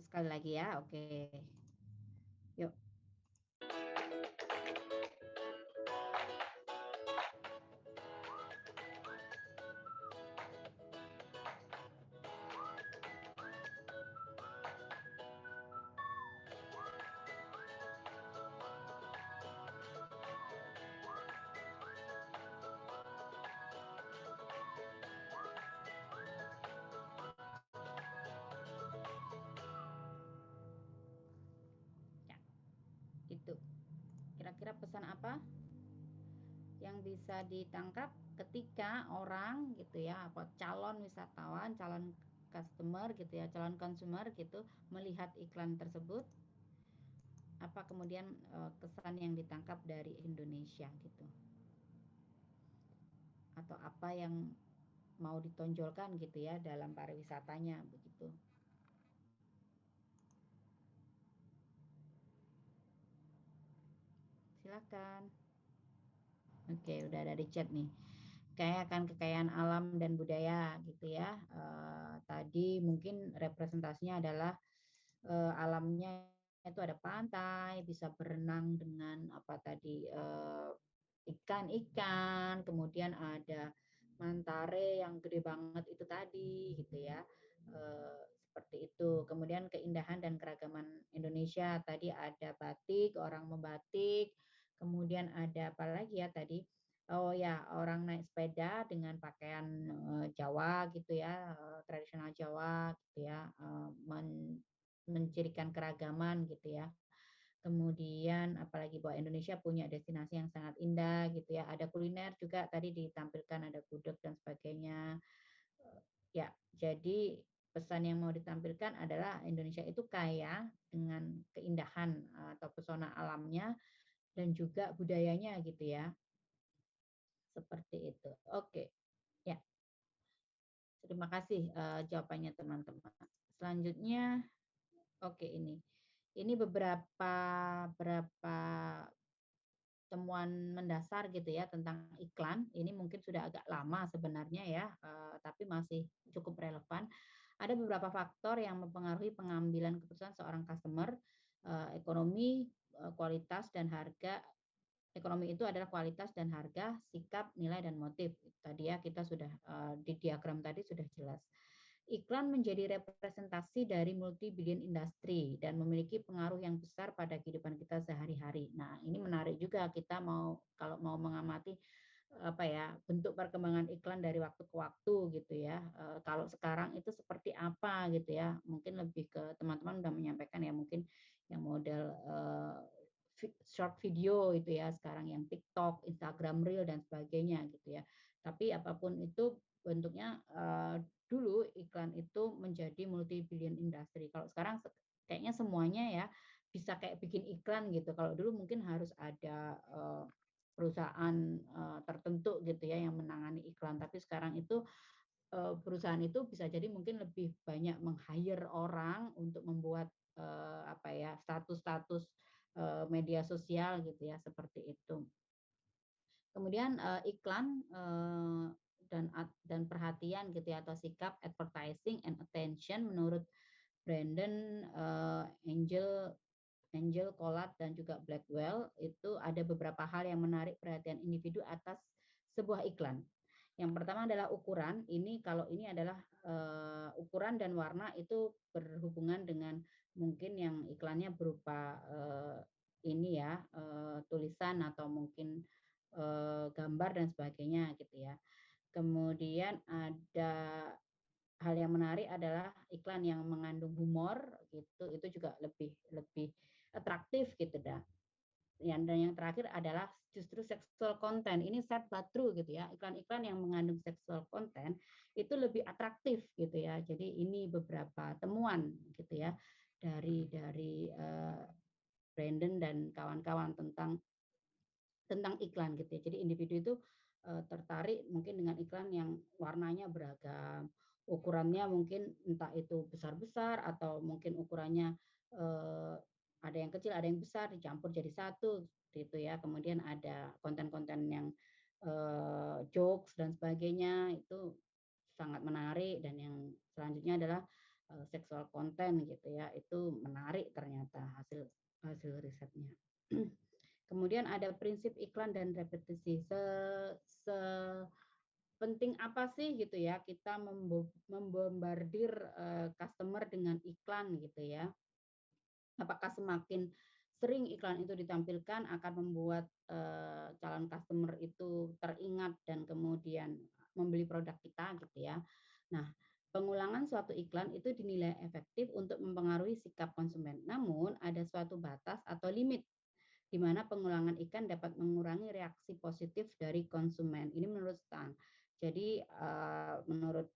sekali lagi ya. Oke. Yuk. pesan apa yang bisa ditangkap ketika orang gitu ya, apa calon wisatawan, calon customer gitu ya, calon consumer gitu melihat iklan tersebut, apa kemudian kesan yang ditangkap dari Indonesia gitu, atau apa yang mau ditonjolkan gitu ya dalam pariwisatanya begitu. Silakan. Oke, udah ada di chat nih. Kayak akan kekayaan alam dan budaya gitu ya. Tadi mungkin representasinya adalah alamnya itu ada pantai, bisa berenang dengan apa tadi ikan-ikan, kemudian ada mantare yang gede banget itu tadi gitu ya. Seperti itu. Kemudian keindahan dan keragaman Indonesia tadi ada batik, orang membatik, kemudian ada apa lagi ya tadi? Oh ya, orang naik sepeda dengan pakaian Jawa gitu ya, tradisional Jawa gitu ya, mencirikan keragaman gitu ya. Kemudian apalagi bahwa Indonesia punya destinasi yang sangat indah gitu ya. Ada kuliner juga tadi ditampilkan, ada gudeg dan sebagainya. Ya, jadi pesan yang mau ditampilkan adalah Indonesia itu kaya dengan keindahan atau pesona alamnya dan juga budayanya gitu ya. Seperti itu. Oke. Ya, terima kasih jawabannya teman-teman. Selanjutnya, oke ini. Ini beberapa temuan mendasar gitu ya tentang iklan. Ini mungkin sudah agak lama sebenarnya ya, tapi masih cukup relevan. Ada beberapa faktor yang mempengaruhi pengambilan keputusan seorang customer, ekonomi, kualitas dan harga. Ekonomi itu adalah kualitas dan harga, sikap, nilai dan motif. Tadi ya kita sudah di diagram tadi sudah jelas. Iklan menjadi representasi dari multi-billion industri dan memiliki pengaruh yang besar pada kehidupan kita sehari-hari. Nah, ini menarik juga kita kalau mau mengamati apa ya bentuk perkembangan iklan dari waktu ke waktu gitu ya. Kalau sekarang itu seperti apa gitu ya? Mungkin lebih ke teman-teman sudah menyampaikan ya mungkin yang model short video itu ya sekarang yang TikTok, Instagram Reel dan sebagainya gitu ya. Tapi apapun itu bentuknya dulu iklan itu menjadi multi billion industry. Kalau sekarang kayaknya semuanya ya bisa kayak bikin iklan gitu. Kalau dulu mungkin harus ada perusahaan tertentu gitu ya yang menangani iklan. Tapi sekarang itu perusahaan itu bisa jadi mungkin lebih banyak meng-hire orang untuk membuat apa ya status-status media sosial gitu ya seperti itu. Kemudian iklan dan perhatian gitu ya atau sikap advertising and attention menurut Brandon Angel Collat dan juga Blackwell itu ada beberapa hal yang menarik perhatian individu atas sebuah iklan. Yang pertama adalah ukuran. Ini kalau ini adalah ukuran dan warna itu berhubungan dengan mungkin yang iklannya berupa ini ya tulisan atau mungkin gambar dan sebagainya gitu ya. Kemudian ada hal yang menarik adalah iklan yang mengandung humor gitu, itu juga lebih lebih atraktif gitu dah. Dan yang terakhir adalah justru sexual content. Ini sad but true gitu ya. Iklan-iklan yang mengandung sexual content itu lebih atraktif gitu ya. Jadi ini beberapa temuan gitu ya dari Brandon dan kawan-kawan tentang iklan gitu ya. Jadi individu itu tertarik mungkin dengan iklan yang warnanya beragam, ukurannya mungkin entah itu besar-besar atau mungkin ukurannya ada yang kecil, ada yang besar dicampur jadi satu gitu ya. Kemudian ada konten-konten yang jokes dan sebagainya itu sangat menarik dan yang selanjutnya adalah seksual content gitu ya. Itu menarik ternyata hasil hasil risetnya. Kemudian ada prinsip iklan dan repetisi. Se penting apa sih gitu ya kita membombardir customer dengan iklan gitu ya. Apakah semakin sering iklan itu ditampilkan akan membuat calon customer itu teringat dan kemudian membeli produk kita gitu ya. Nah, pengulangan suatu iklan itu dinilai efektif untuk mempengaruhi sikap konsumen. Namun ada suatu batas atau limit di mana pengulangan iklan dapat mengurangi reaksi positif dari konsumen. Ini menurut Stan. Jadi menurut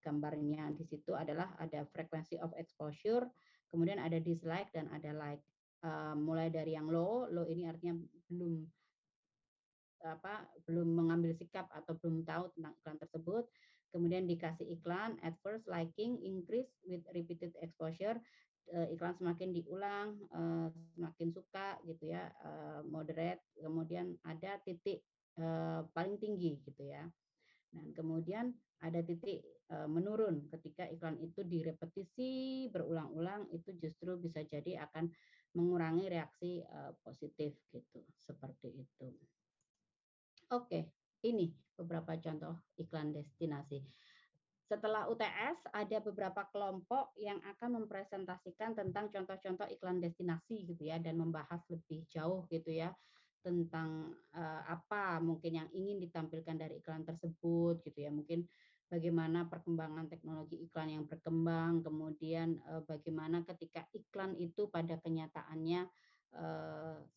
gambarnya di situ adalah ada frequency of exposure, kemudian ada dislike dan ada like. Mulai dari yang low ini artinya belum mengambil sikap atau belum tahu tentang iklan tersebut, kemudian dikasih iklan, at first liking increase with repeated exposure, iklan semakin diulang, semakin suka gitu ya, moderate, kemudian ada titik paling tinggi gitu ya. Dan kemudian ada titik menurun ketika iklan itu direpetisi berulang-ulang, itu justru bisa jadi akan mengurangi reaksi positif gitu, seperti itu. Oke, ini beberapa contoh iklan destinasi. Setelah UTS, ada beberapa kelompok yang akan mempresentasikan tentang contoh-contoh iklan destinasi gitu ya, dan membahas lebih jauh gitu ya tentang apa mungkin yang ingin ditampilkan dari iklan tersebut gitu ya. Mungkin bagaimana perkembangan teknologi iklan yang berkembang, kemudian bagaimana ketika iklan itu pada kenyataannya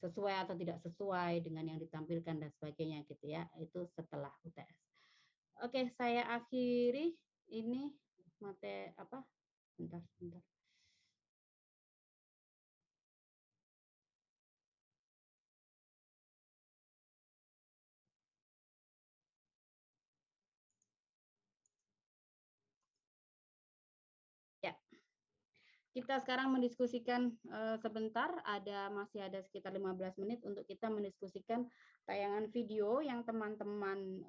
sesuai atau tidak sesuai dengan yang ditampilkan dan sebagainya gitu ya. Itu setelah UTS. Oke, saya akhiri ini materi apa? Bentar. Ya, kita sekarang mendiskusikan sebentar, masih ada sekitar 15 menit untuk kita mendiskusikan tayangan video yang teman-teman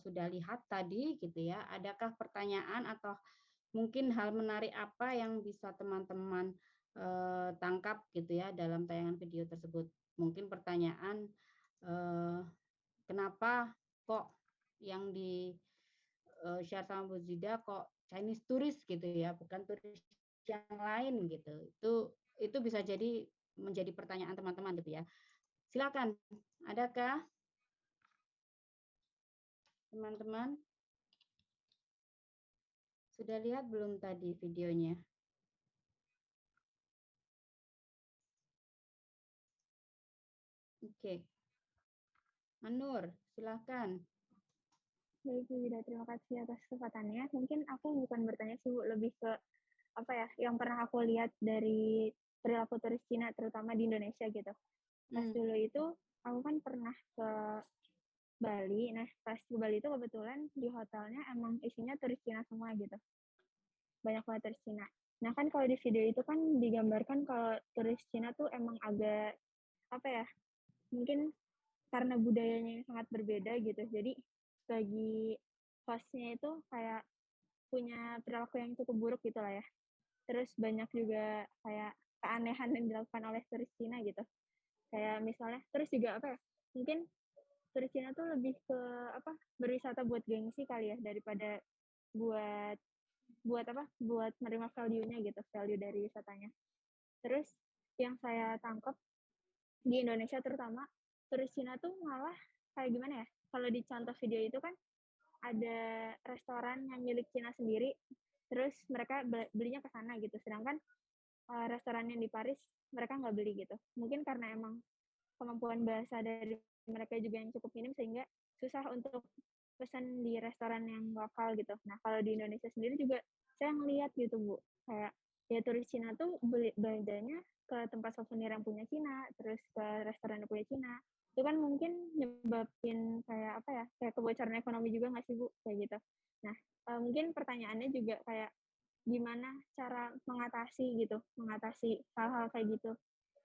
sudah lihat tadi gitu ya. Adakah pertanyaan atau mungkin hal menarik apa yang bisa teman-teman tangkap gitu ya dalam tayangan video tersebut? Mungkin pertanyaan kenapa kok yang di share sama Bu Zida kok Chinese turis gitu ya, bukan turis yang lain gitu. Itu bisa jadi menjadi pertanyaan teman-teman gitu ya. Silakan. Adakah teman-teman sudah lihat belum tadi videonya? Oke. Manur, silakan. Baik, Bu Wida, terima kasih atas kesempatannya. Mungkin aku bukan bertanya sih, Bu, lebih ke apa ya, yang pernah aku lihat dari perilaku turis Cina, terutama di Indonesia gitu. Pas dulu itu, aku kan pernah ke Bali. Nah, pas ke Bali itu kebetulan di hotelnya emang isinya turis Cina semua gitu. Banyak banget turis Cina. Nah, kan kalau di video itu kan digambarkan kalau turis Cina tuh emang agak, apa ya, mungkin karena budayanya yang sangat berbeda gitu. Jadi, bagi hostnya itu kayak punya perilaku yang cukup buruk gitu lah ya. Terus banyak juga kayak keanehan yang dilakukan oleh turis Cina gitu. Kayak misalnya, terus juga apa ya, mungkin turis Cina tuh lebih ke apa, berwisata buat gengsi kali ya, daripada buat buat menerima value-nya gitu, value dari wisatanya. Terus yang saya tangkap di Indonesia terutama, turis Cina tuh malah kayak gimana ya, kalau di contoh video itu kan ada restoran yang milik Cina sendiri, terus mereka belinya ke sana gitu. Sedangkan restoran yang di Paris mereka nggak beli gitu. Mungkin karena emang kemampuan bahasa dari mereka juga yang cukup minim sehingga susah untuk pesan di restoran yang lokal gitu. Nah, kalau di Indonesia sendiri juga saya ngelihat gitu, Bu. Kayak ya turis Cina tuh beli belanjanya ke tempat souvenir yang punya Cina, terus ke restoran yang punya Cina. Itu kan mungkin nyebabin kayak apa ya, kayak kebocoran ekonomi juga nggak sih, Bu? Kayak gitu. Nah, mungkin pertanyaannya juga kayak gimana cara mengatasi gitu, mengatasi hal-hal kayak gitu.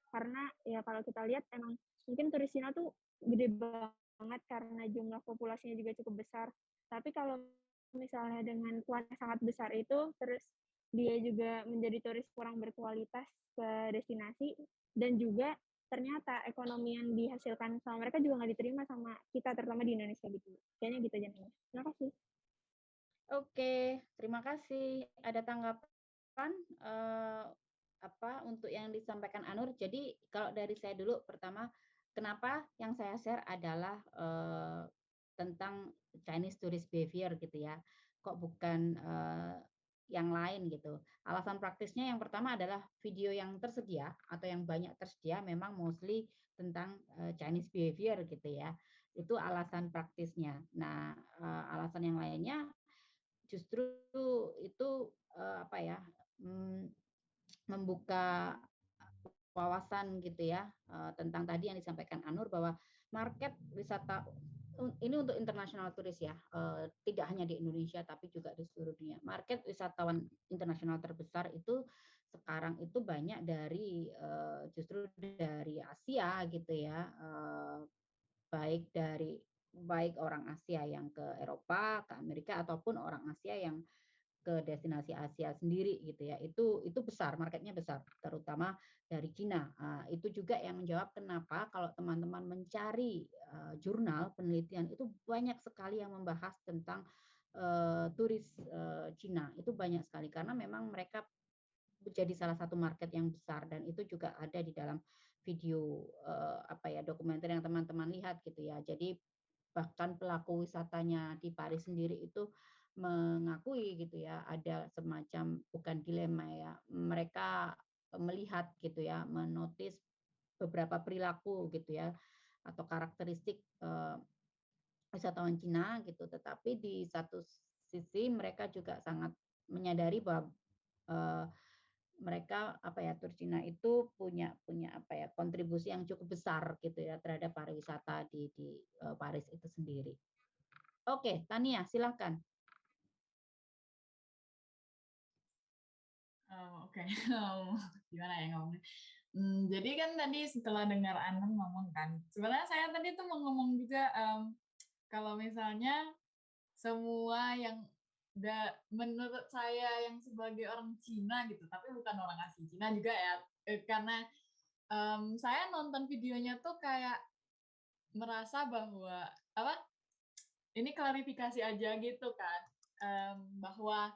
Karena ya kalau kita lihat emang mungkin turis Cina tuh gede banget karena jumlah populasinya juga cukup besar. Tapi kalau misalnya dengan kuota sangat besar itu, terus dia juga menjadi turis kurang berkualitas ke destinasi, dan juga ternyata ekonomi yang dihasilkan sama mereka juga nggak diterima sama kita, terutama di Indonesia gitu. Kayaknya gitu aja nih. Terima kasih. Oke, terima kasih. Ada tanggapan untuk yang disampaikan Anur? Jadi kalau dari saya dulu, pertama, kenapa yang saya share adalah tentang Chinese tourist behavior gitu ya. Kok bukan yang lain gitu. Alasan praktisnya yang pertama adalah video yang tersedia atau yang banyak tersedia memang mostly tentang Chinese behavior gitu ya. Itu alasan praktisnya. Nah, alasan yang lainnya justru itu apa ya? Membuka wawasan gitu ya tentang tadi yang disampaikan Anur bahwa market wisata ini untuk internasional turis ya, tidak hanya di Indonesia tapi juga di seluruh dunia. Market wisatawan internasional terbesar itu sekarang itu banyak dari justru dari Asia gitu ya, baik orang Asia yang ke Eropa, ke Amerika ataupun orang Asia yang ke destinasi Asia sendiri gitu ya. Itu besar, marketnya besar, terutama dari Cina. Itu juga yang menjawab kenapa kalau teman-teman mencari jurnal penelitian itu banyak sekali yang membahas tentang turis Cina. Itu banyak sekali karena memang mereka menjadi salah satu market yang besar dan itu juga ada di dalam video dokumenter yang teman-teman lihat gitu ya. Jadi bahkan pelaku wisatanya di Paris sendiri itu mengakui gitu ya ada semacam bukan dilema ya, mereka melihat gitu ya, menotis beberapa perilaku gitu ya atau karakteristik wisatawan Cina gitu, tetapi di satu sisi mereka juga sangat menyadari bahwa mereka tur Cina itu punya kontribusi yang cukup besar gitu ya terhadap pariwisata di Paris itu sendiri. Oke, Tania, silakan. Oke. Gimana ya ngomongnya? Jadi kan tadi setelah dengar Anam ngomong kan, sebenarnya saya tadi tuh mau ngomong juga kalau misalnya semua yang menurut saya yang sebagai orang Cina gitu, tapi bukan orang asli Cina juga ya, karena saya nonton videonya tuh kayak merasa bahwa ini klarifikasi aja gitu kan, bahwa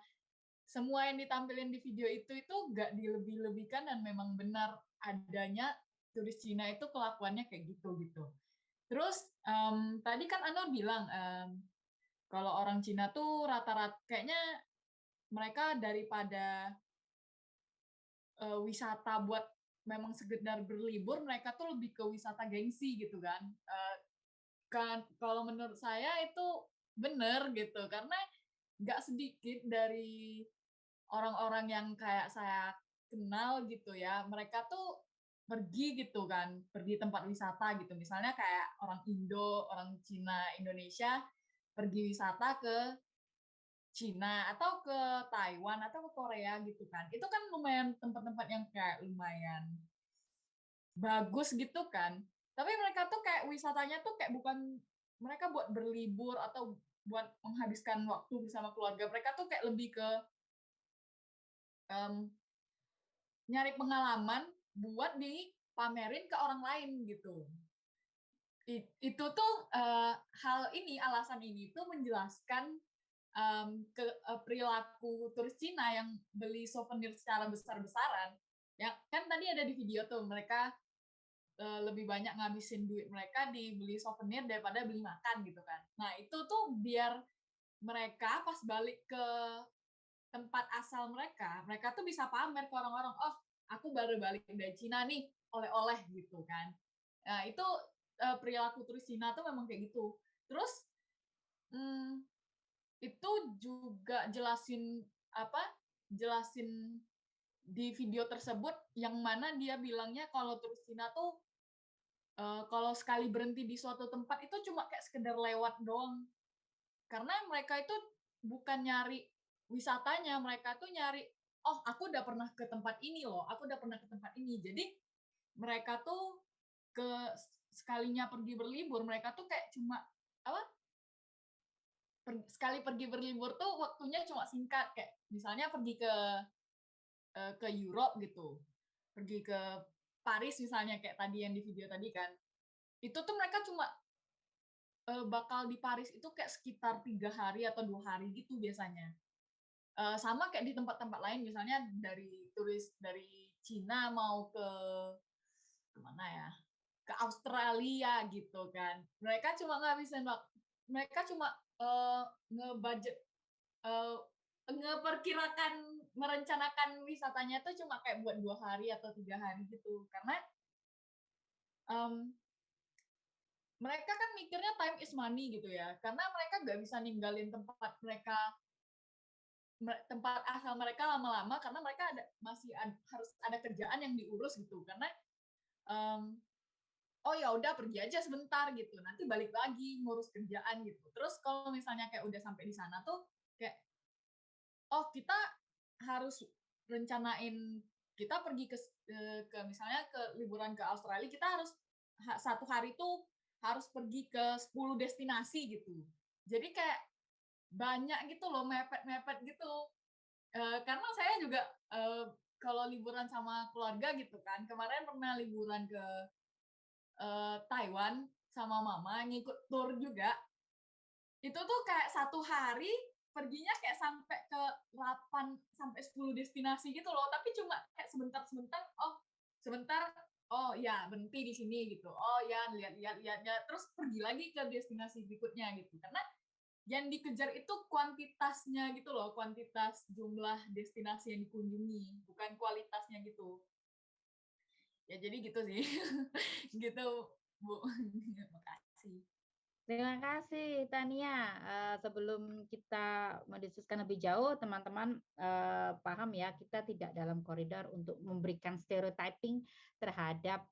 semua yang ditampilin di video itu nggak dilebih-lebihkan dan memang benar adanya turis Cina itu kelakuannya kayak gitu. Terus tadi kan Anwar bilang kalau orang Cina tuh rata-rata kayaknya mereka daripada wisata buat memang sekedar berlibur, mereka tuh lebih ke wisata gengsi gitu kan. Kalau menurut saya itu benar gitu karena nggak sedikit dari orang-orang yang kayak saya kenal gitu ya, mereka tuh pergi gitu kan, pergi tempat wisata gitu. Misalnya kayak orang Indo, orang Cina, Indonesia pergi wisata ke Cina atau ke Taiwan atau ke Korea gitu kan. Itu kan lumayan tempat-tempat yang kayak lumayan bagus gitu kan. Tapi mereka tuh kayak wisatanya tuh kayak bukan mereka buat berlibur atau buat menghabiskan waktu bersama keluarga. Mereka tuh kayak lebih ke nyari pengalaman buat dipamerin ke orang lain gitu. Itu tuh alasan ini tuh menjelaskan perilaku turis Cina yang beli souvenir secara besar-besaran. Ya kan tadi ada di video tuh mereka lebih banyak ngabisin duit mereka dibeli souvenir daripada beli makan gitu kan. Nah itu tuh biar mereka pas balik ke tempat asal mereka tuh bisa pamer ke orang-orang, oh aku baru balik dari Cina nih, oleh-oleh gitu kan. Nah itu perilaku turis Cina tuh memang kayak gitu. Terus itu juga jelasin di video tersebut yang mana dia bilangnya kalau turis Cina tuh kalau sekali berhenti di suatu tempat itu cuma kayak sekedar lewat doang. Karena mereka itu bukan nyari wisatanya, mereka tuh nyari, oh aku udah pernah ke tempat ini loh, aku udah pernah ke tempat ini. Jadi mereka tuh sekalinya pergi berlibur, mereka tuh kayak cuma sekali pergi berlibur tuh waktunya cuma singkat, kayak misalnya pergi ke Europe gitu, pergi ke Paris misalnya kayak tadi yang di video tadi kan, itu tuh mereka cuma bakal di Paris itu kayak sekitar 3 hari atau 2 hari gitu biasanya. Sama kayak di tempat-tempat lain, misalnya dari turis dari Cina mau ke mana ya, ke Australia gitu kan. Mereka cuma ngabisin waktu, mereka cuma ngebudget merencanakan wisatanya tuh cuma kayak buat 2 hari atau 3 hari gitu. Karena mereka kan mikirnya time is money gitu ya. Karena mereka nggak bisa ninggalin tempat asal mereka lama-lama karena mereka harus ada kerjaan yang diurus gitu. Karena oh ya udah pergi aja sebentar gitu. Nanti balik lagi ngurus kerjaan gitu. Terus kalau misalnya kayak udah sampai di sana tuh kayak oh kita harus rencanain kita pergi ke misalnya ke liburan ke Australia, kita harus satu hari itu harus pergi ke 10 destinasi gitu. Jadi kayak banyak gitu loh, mepet-mepet gitu. Karena saya juga kalau liburan sama keluarga gitu kan, kemarin pernah liburan ke Taiwan sama mama, ngikut tour juga. Itu tuh kayak satu hari perginya kayak sampai ke 8 sampai 10 destinasi gitu loh, tapi cuma kayak sebentar-sebentar, sebentar, ya berhenti di sini gitu. Oh ya, lihat-lihat ya, terus pergi lagi ke destinasi berikutnya gitu. Karena yang dikejar itu kuantitasnya gitu loh, kuantitas jumlah destinasi yang dikunjungi, bukan kualitasnya gitu. Ya jadi gitu sih. Gitu, Bu. Makasih. Terima kasih Tania. Sebelum kita mendiskusikan lebih jauh, teman-teman paham ya, kita tidak dalam koridor untuk memberikan stereotyping terhadap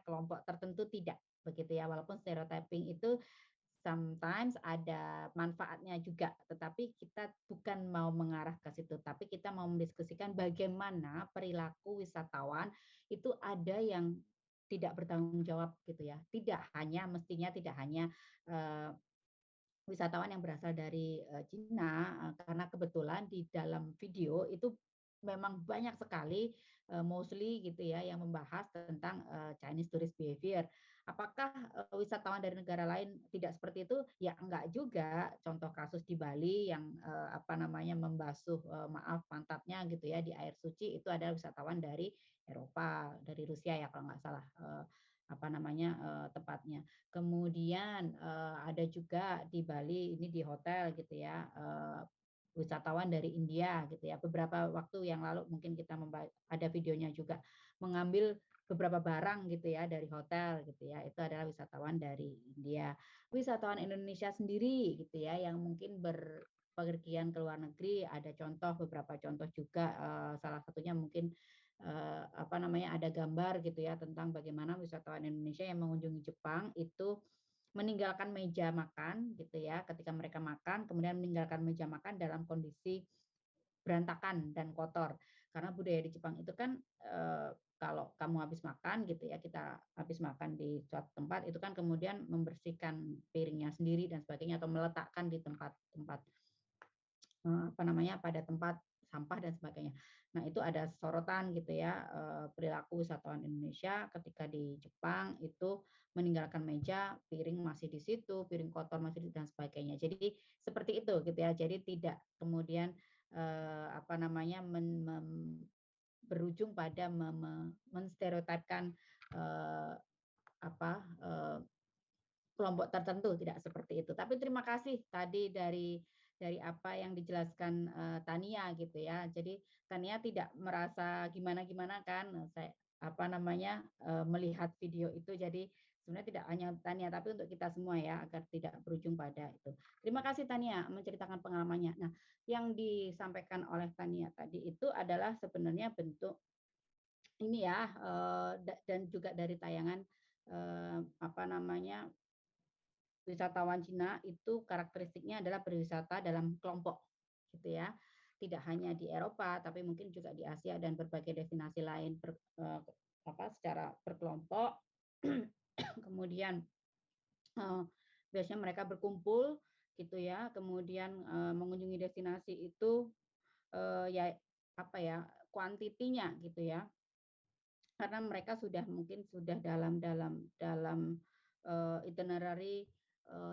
kelompok tertentu, tidak begitu ya. Walaupun stereotyping itu sometimes ada manfaatnya juga, tetapi kita bukan mau mengarah ke situ, tapi kita mau mendiskusikan bagaimana perilaku wisatawan itu ada yang tidak bertanggung jawab gitu ya. Mestinya tidak hanya wisatawan yang berasal dari Cina, karena kebetulan di dalam video itu memang banyak sekali mostly gitu ya yang membahas tentang Chinese tourist behavior. Apakah wisatawan dari negara lain tidak seperti itu? Ya enggak juga. Contoh kasus di Bali yang membasuh pantatnya gitu ya di air suci, itu adalah wisatawan dari Eropa, dari Rusia ya kalau nggak salah tepatnya. Kemudian ada juga di Bali, ini di hotel gitu ya, wisatawan dari India gitu ya. Beberapa waktu yang lalu mungkin kita ada videonya juga, mengambil beberapa barang gitu ya dari hotel gitu ya. Itu adalah wisatawan dari India. Wisatawan Indonesia sendiri gitu ya yang mungkin berpergian ke luar negeri, ada beberapa contoh juga, salah satunya mungkin ada gambar gitu ya tentang bagaimana wisatawan Indonesia yang mengunjungi Jepang itu meninggalkan meja makan gitu ya, ketika mereka makan kemudian meninggalkan meja makan dalam kondisi berantakan dan kotor. Karena budaya di Jepang itu kan kalau kamu habis makan gitu ya, kita habis makan di suatu tempat itu kan kemudian membersihkan piringnya sendiri dan sebagainya, atau meletakkan di tempat-tempat pada tempat sampah dan sebagainya. Nah, itu ada sorotan gitu ya, perilaku wisatawan Indonesia ketika di Jepang itu meninggalkan meja, piring masih di situ, piring kotor masih di dan sebagainya. Jadi seperti itu gitu ya. Jadi tidak kemudian berujung pada menstereotipkan kelompok tertentu, tidak seperti itu. Tapi terima kasih tadi dari apa yang dijelaskan Tania gitu ya. Jadi Tania tidak merasa gimana-gimana kan, saya melihat video itu. Jadi sebenarnya tidak hanya Tania tapi untuk kita semua ya, agar tidak berujung pada itu. Terima kasih Tania menceritakan pengalamannya. Nah, yang disampaikan oleh Tania tadi itu adalah sebenarnya bentuk ini ya, dan juga dari tayangan wisatawan Cina itu karakteristiknya adalah berwisata dalam kelompok gitu ya. Tidak hanya di Eropa tapi mungkin juga di Asia dan berbagai destinasi lain secara berkelompok. Kemudian biasanya mereka berkumpul gitu ya, kemudian mengunjungi destinasi itu kuantitinya gitu ya. Karena mereka mungkin sudah dalam itinerary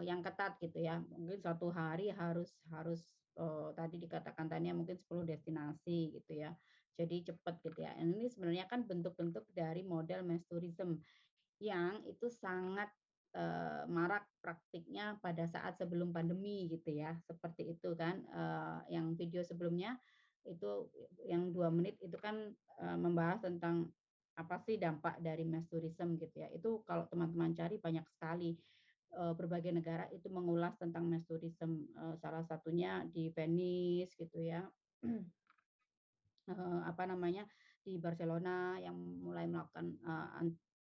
yang ketat gitu ya. Mungkin suatu hari harus tadi dikatakan Tania mungkin 10 destinasi gitu ya. Jadi cepat gitu ya. Ini sebenarnya kan bentuk-bentuk dari model mass tourism yang itu sangat marak praktiknya pada saat sebelum pandemi gitu ya, seperti itu kan. Yang video sebelumnya itu yang 2 menit itu kan membahas tentang apa sih dampak dari mass tourism gitu ya. Itu kalau teman-teman cari banyak sekali berbagai negara itu mengulas tentang mass tourism. Salah satunya di Venice gitu ya. Apa namanya, di Barcelona yang mulai melakukan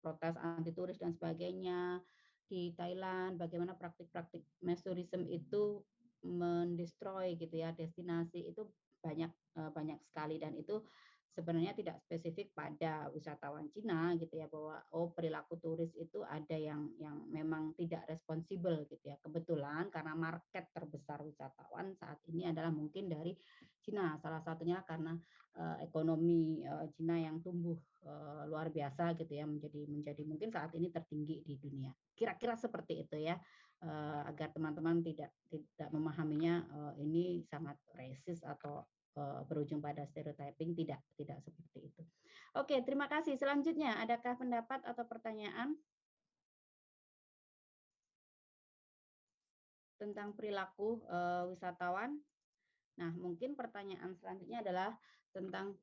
protes anti turis dan sebagainya. Di Thailand bagaimana praktik-praktik mass tourism itu mendestroy gitu ya destinasi itu banyak banyak sekali, dan itu sebenarnya tidak spesifik pada wisatawan Cina gitu ya, bahwa perilaku turis itu ada yang memang tidak responsibel gitu ya. Kebetulan karena market terbesar wisatawan saat ini adalah mungkin dari Cina, salah satunya karena ekonomi Cina yang tumbuh luar biasa gitu ya, menjadi mungkin saat ini tertinggi di dunia. Kira-kira seperti itu ya, agar teman-teman tidak memahaminya ini sangat racist atau berujung pada stereotyping, tidak seperti itu. Oke, terima kasih. Selanjutnya, adakah pendapat atau pertanyaan tentang perilaku wisatawan? Nah, mungkin pertanyaan selanjutnya adalah tentang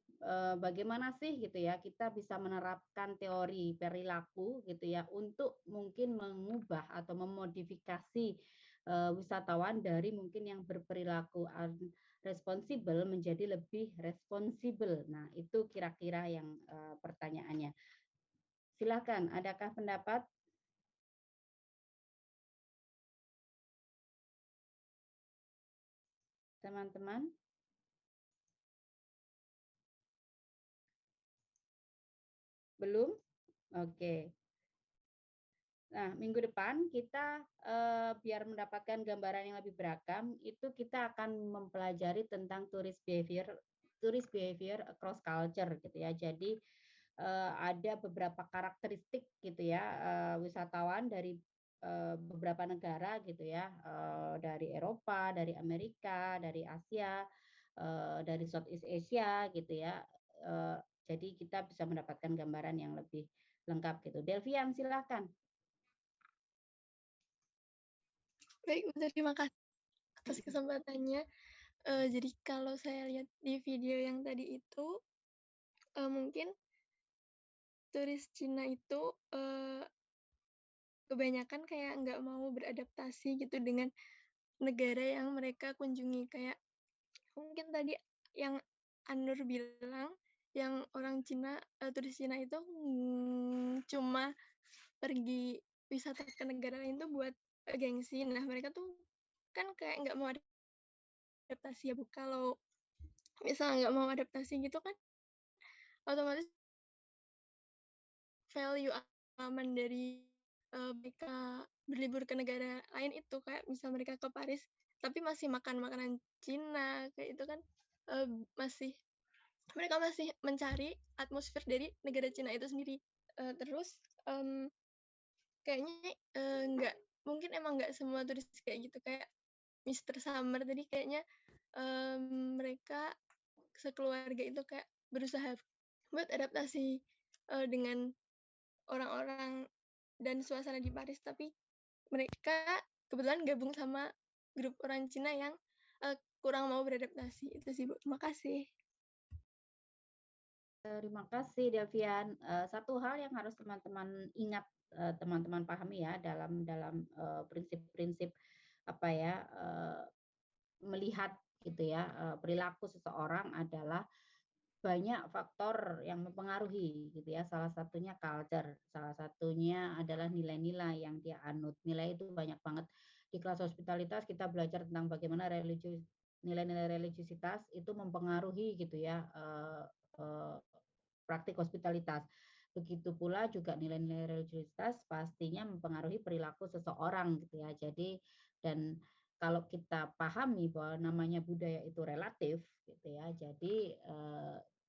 bagaimana sih gitu ya kita bisa menerapkan teori perilaku gitu ya untuk mungkin mengubah atau memodifikasi wisatawan dari mungkin yang berperilaku responsibel menjadi lebih responsibel. Nah, itu kira-kira yang pertanyaannya. Silakan, adakah pendapat? Teman-teman? Belum? Oke. Nah, minggu depan kita biar mendapatkan gambaran yang lebih beragam, itu kita akan mempelajari tentang tourist behavior across culture gitu ya. Jadi ada beberapa karakteristik gitu ya wisatawan dari beberapa negara gitu ya, dari Eropa, dari Amerika, dari Asia, dari Southeast Asia gitu ya. Jadi kita bisa mendapatkan gambaran yang lebih lengkap gitu. Delvian, silakan. Baik, terima kasih atas kesempatannya. Jadi kalau saya lihat di video yang tadi itu, mungkin turis Cina itu kebanyakan kayak nggak mau beradaptasi gitu dengan negara yang mereka kunjungi. Kayak mungkin tadi yang Anur bilang, yang orang Cina, turis Cina itu cuma pergi wisata ke negara lain tuh buat gengsi. Nah, mereka tuh kan kayak nggak mau adaptasi ya, Bu. Kalau misalnya nggak mau adaptasi gitu kan, otomatis value aman dari mereka berlibur ke negara lain itu kayak misal mereka ke Paris tapi masih makan makanan Cina kayak itu kan masih mereka masih mencari atmosfer dari negara Cina itu sendiri. Terus kayaknya nggak mungkin emang nggak semua turis kayak gitu, kayak Mr. Summer tadi kayaknya mereka sekeluarga itu kayak berusaha buat adaptasi dengan orang-orang dan suasana di Paris, tapi mereka kebetulan gabung sama grup orang Cina yang kurang mau beradaptasi. Itu sih, Bu. Terima kasih. Terima kasih, Delvian. Satu hal yang harus teman-teman ingat, teman-teman pahami ya dalam prinsip-prinsip apa ya melihat gitu ya perilaku seseorang adalah banyak faktor yang mempengaruhi gitu ya. Salah satunya culture, salah satunya adalah nilai-nilai yang dia anut. Nilai itu banyak banget. Di kelas hospitalitas kita belajar tentang bagaimana nilai-nilai religiusitas itu mempengaruhi gitu ya praktik hospitalitas. Begitu pula juga nilai-nilai religiusitas pastinya mempengaruhi perilaku seseorang gitu ya. Jadi dan kalau kita pahami bahwa namanya budaya itu relatif gitu ya. Jadi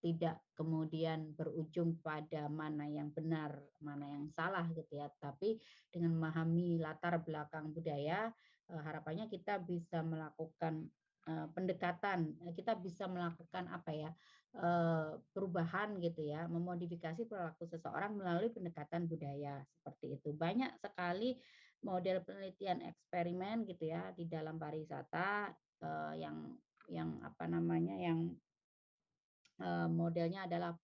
tidak kemudian berujung pada mana yang benar, mana yang salah gitu ya. Tapi dengan memahami latar belakang budaya, harapannya kita bisa melakukan pendekatan, kita bisa melakukan apa ya perubahan gitu ya, memodifikasi perilaku seseorang melalui pendekatan budaya seperti itu. Banyak sekali model penelitian eksperimen gitu ya di dalam pariwisata yang apa namanya yang modelnya adalah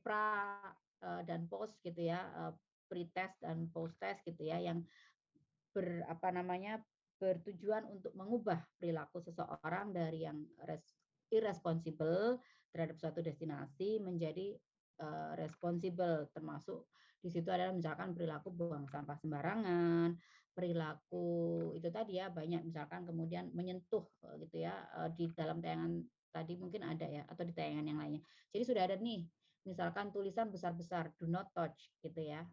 pra dan post gitu ya, pre-test dan post-test gitu ya, yang bertujuan untuk mengubah perilaku seseorang dari yang irresponsible terhadap suatu destinasi menjadi responsible, termasuk di situ adalah misalkan perilaku buang sampah sembarangan, perilaku itu tadi ya banyak misalkan kemudian menyentuh gitu ya di dalam tayangan tadi mungkin ada ya atau di tayangan yang lainnya. Jadi sudah ada nih misalkan tulisan besar-besar do not touch gitu ya,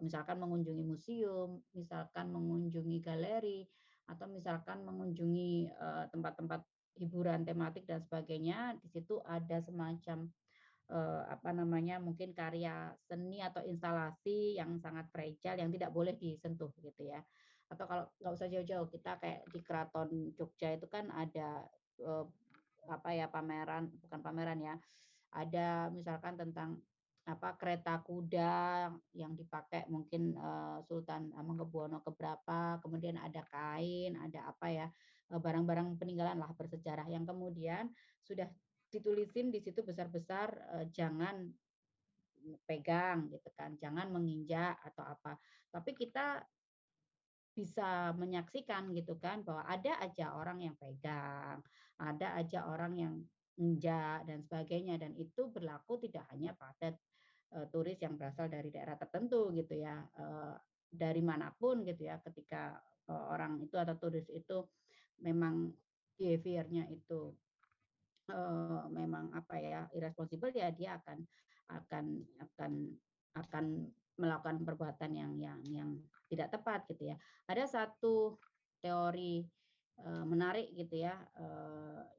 misalkan mengunjungi museum, misalkan mengunjungi galeri, atau misalkan mengunjungi tempat-tempat hiburan tematik dan sebagainya. Di situ ada semacam mungkin karya seni atau instalasi yang sangat fragile yang tidak boleh disentuh gitu ya. Atau kalau nggak usah jauh-jauh, kita kayak di Keraton Jogja itu kan ada pameran, bukan pameran ya, ada misalkan tentang kereta kuda yang dipakai mungkin Sultan Hamengkubuwono keberapa, kemudian ada kain, ada barang-barang peninggalan lah bersejarah yang kemudian sudah ditulisin di situ besar-besar jangan pegang gitu kan, jangan menginjak atau apa. Tapi kita bisa menyaksikan gitu kan bahwa ada aja orang yang pegang, ada aja orang yang injak dan sebagainya, dan itu berlaku tidak hanya pada turis yang berasal dari daerah tertentu gitu ya, dari manapun gitu ya, ketika orang itu atau turis itu memang behavior-nya itu memang irresponsible ya dia akan akan akan melakukan perbuatan yang tidak tepat gitu ya. Ada satu teori menarik gitu ya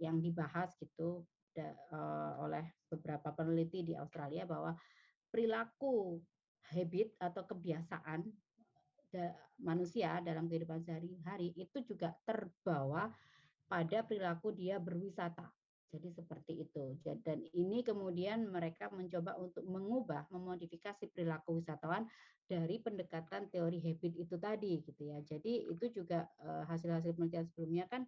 yang dibahas gitu oleh beberapa peneliti di Australia bahwa perilaku habit atau kebiasaan manusia dalam kehidupan sehari-hari itu juga terbawa pada perilaku dia berwisata. Jadi seperti itu. Dan ini kemudian mereka mencoba untuk mengubah, memodifikasi perilaku wisatawan dari pendekatan teori habit itu tadi gitu ya. Jadi itu juga hasil-hasil penelitian sebelumnya kan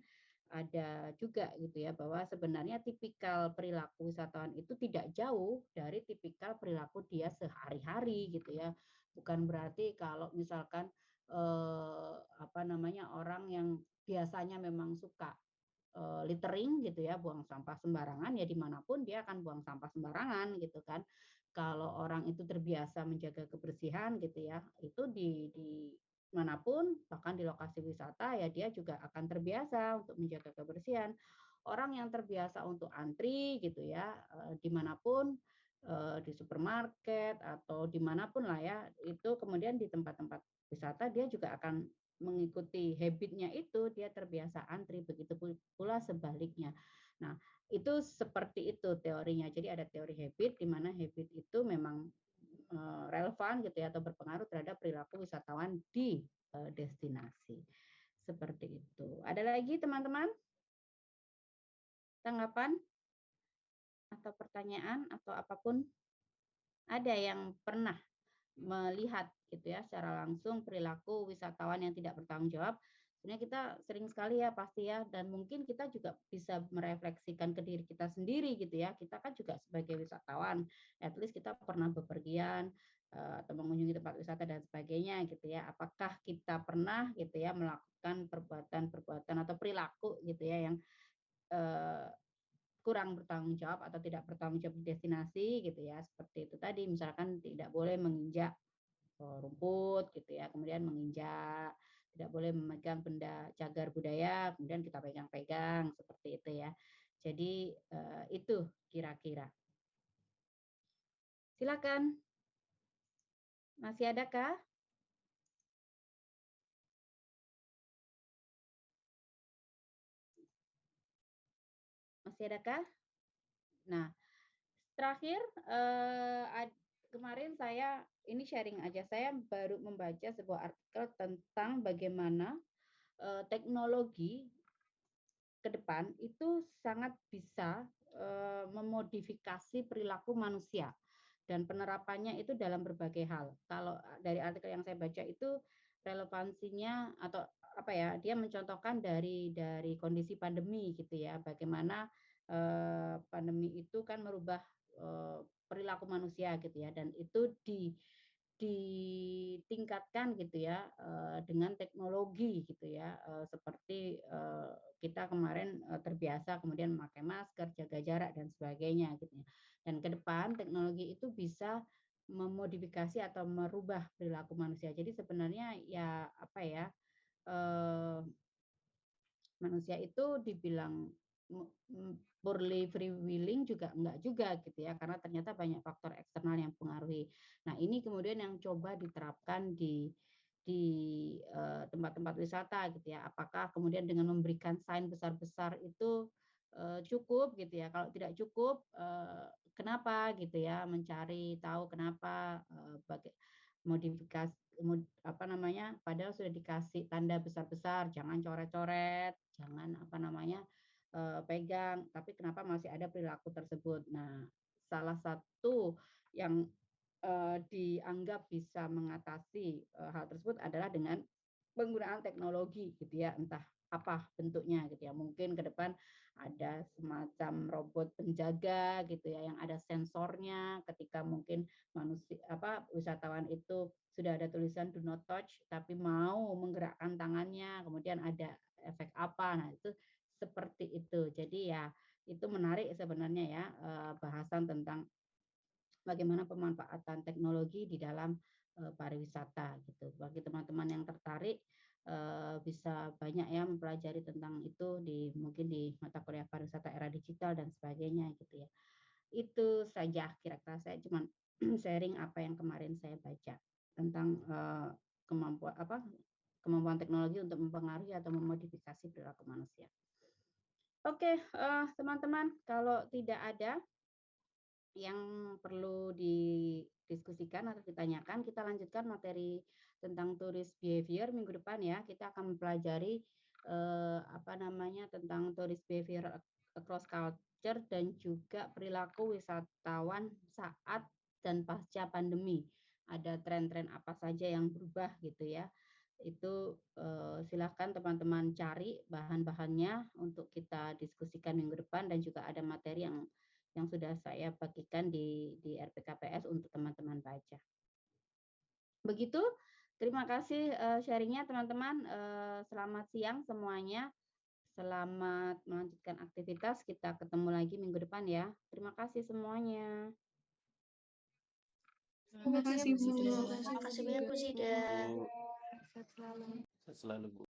ada juga gitu ya, bahwa sebenarnya tipikal perilaku wisatawan itu tidak jauh dari tipikal perilaku dia sehari-hari gitu ya. Bukan berarti kalau misalkan orang yang biasanya memang suka littering gitu ya, buang sampah sembarangan, ya dimanapun dia akan buang sampah sembarangan gitu kan. Kalau orang itu terbiasa menjaga kebersihan gitu ya, itu di manapun, bahkan di lokasi wisata ya dia juga akan terbiasa untuk menjaga kebersihan. Orang yang terbiasa untuk antri gitu ya, dimanapun, di supermarket atau dimanapun lah ya, itu kemudian di tempat-tempat wisata dia juga akan mengikuti habitnya itu, dia terbiasa antri, begitu pula sebaliknya. Nah, itu seperti itu teorinya. Jadi ada teori habit, di mana habit itu memang relevan gitu ya, atau berpengaruh terhadap perilaku wisatawan di destinasi. Seperti itu. Ada lagi teman-teman tanggapan atau pertanyaan atau apapun? Ada yang pernah melihat gitu ya secara langsung perilaku wisatawan yang tidak bertanggung jawab? Sebenarnya kita sering sekali ya pasti ya, dan mungkin kita juga bisa merefleksikan ke diri kita sendiri gitu ya. Kita kan juga sebagai wisatawan, at least kita pernah bepergian atau mengunjungi tempat wisata dan sebagainya gitu ya. Apakah kita pernah gitu ya melakukan perbuatan-perbuatan atau perilaku gitu ya yang kurang bertanggung jawab atau tidak bertanggung jawab di destinasi gitu ya, seperti itu tadi, misalkan tidak boleh menginjak rumput gitu ya, kemudian menginjak, tidak boleh memegang benda cagar budaya, kemudian kita pegang-pegang seperti itu ya. Jadi itu kira-kira. Silakan. Masih adakah? Masih adakah? Nah, terakhir kemarin saya ini sharing aja, saya baru membaca sebuah artikel tentang bagaimana teknologi ke depan itu sangat bisa memodifikasi perilaku manusia dan penerapannya itu dalam berbagai hal. Kalau dari artikel yang saya baca itu relevansinya atau apa ya, dia mencontohkan dari kondisi pandemi gitu ya, bagaimana pandemi itu kan merubah perilaku manusia gitu ya, dan itu ditingkatkan gitu ya dengan teknologi gitu ya, seperti kita kemarin terbiasa kemudian memakai masker, jaga jarak dan sebagainya gitu ya. Dan ke depan teknologi itu bisa memodifikasi atau merubah perilaku manusia. Jadi sebenarnya ya apa ya, manusia itu dibilang purely free willing juga enggak juga gitu ya, karena ternyata banyak faktor eksternal yang mempengaruhi. Nah, ini kemudian yang coba diterapkan di tempat-tempat wisata gitu ya. Apakah kemudian dengan memberikan sign besar-besar itu cukup gitu ya? Kalau tidak cukup, kenapa gitu ya? Mencari tahu kenapa, modifikasi apa namanya, padahal sudah dikasih tanda besar-besar, jangan coret-coret, jangan apa namanya, pegang, tapi kenapa masih ada perilaku tersebut. Nah, salah satu yang dianggap bisa mengatasi hal tersebut adalah dengan penggunaan teknologi gitu ya, entah apa bentuknya gitu ya. Mungkin ke depan ada semacam robot penjaga gitu ya, yang ada sensornya ketika mungkin manusia apa wisatawan itu sudah ada tulisan do not touch tapi mau menggerakkan tangannya, kemudian ada efek apa. Nah, itu seperti itu. Jadi ya itu menarik sebenarnya ya, bahasan tentang bagaimana pemanfaatan teknologi di dalam pariwisata gitu. Bagi teman-teman yang tertarik bisa banyak ya mempelajari tentang itu mungkin di mata kuliah pariwisata era digital dan sebagainya gitu ya. Itu saja kira-kira, saya cuma sharing apa yang kemarin saya baca tentang kemampuan teknologi untuk mempengaruhi atau memodifikasi perilaku manusia. Oke, teman-teman, kalau tidak ada yang perlu didiskusikan atau ditanyakan, kita lanjutkan materi tentang tourist behavior minggu depan ya. Kita akan mempelajari tentang tourist behavior across culture dan juga perilaku wisatawan saat dan pasca pandemi. Ada tren-tren apa saja yang berubah gitu ya. Itu silakan teman-teman cari bahan-bahannya untuk kita diskusikan minggu depan, dan juga ada materi yang sudah saya bagikan di RPKPS untuk teman-teman baca. Begitu, terima kasih sharingnya teman-teman. Selamat siang semuanya. Selamat melanjutkan aktivitas. Kita ketemu lagi minggu depan ya. Terima kasih semuanya. Terima kasih Bu. Terima kasih banyak Bu Zida. Sehat selalu, Bu.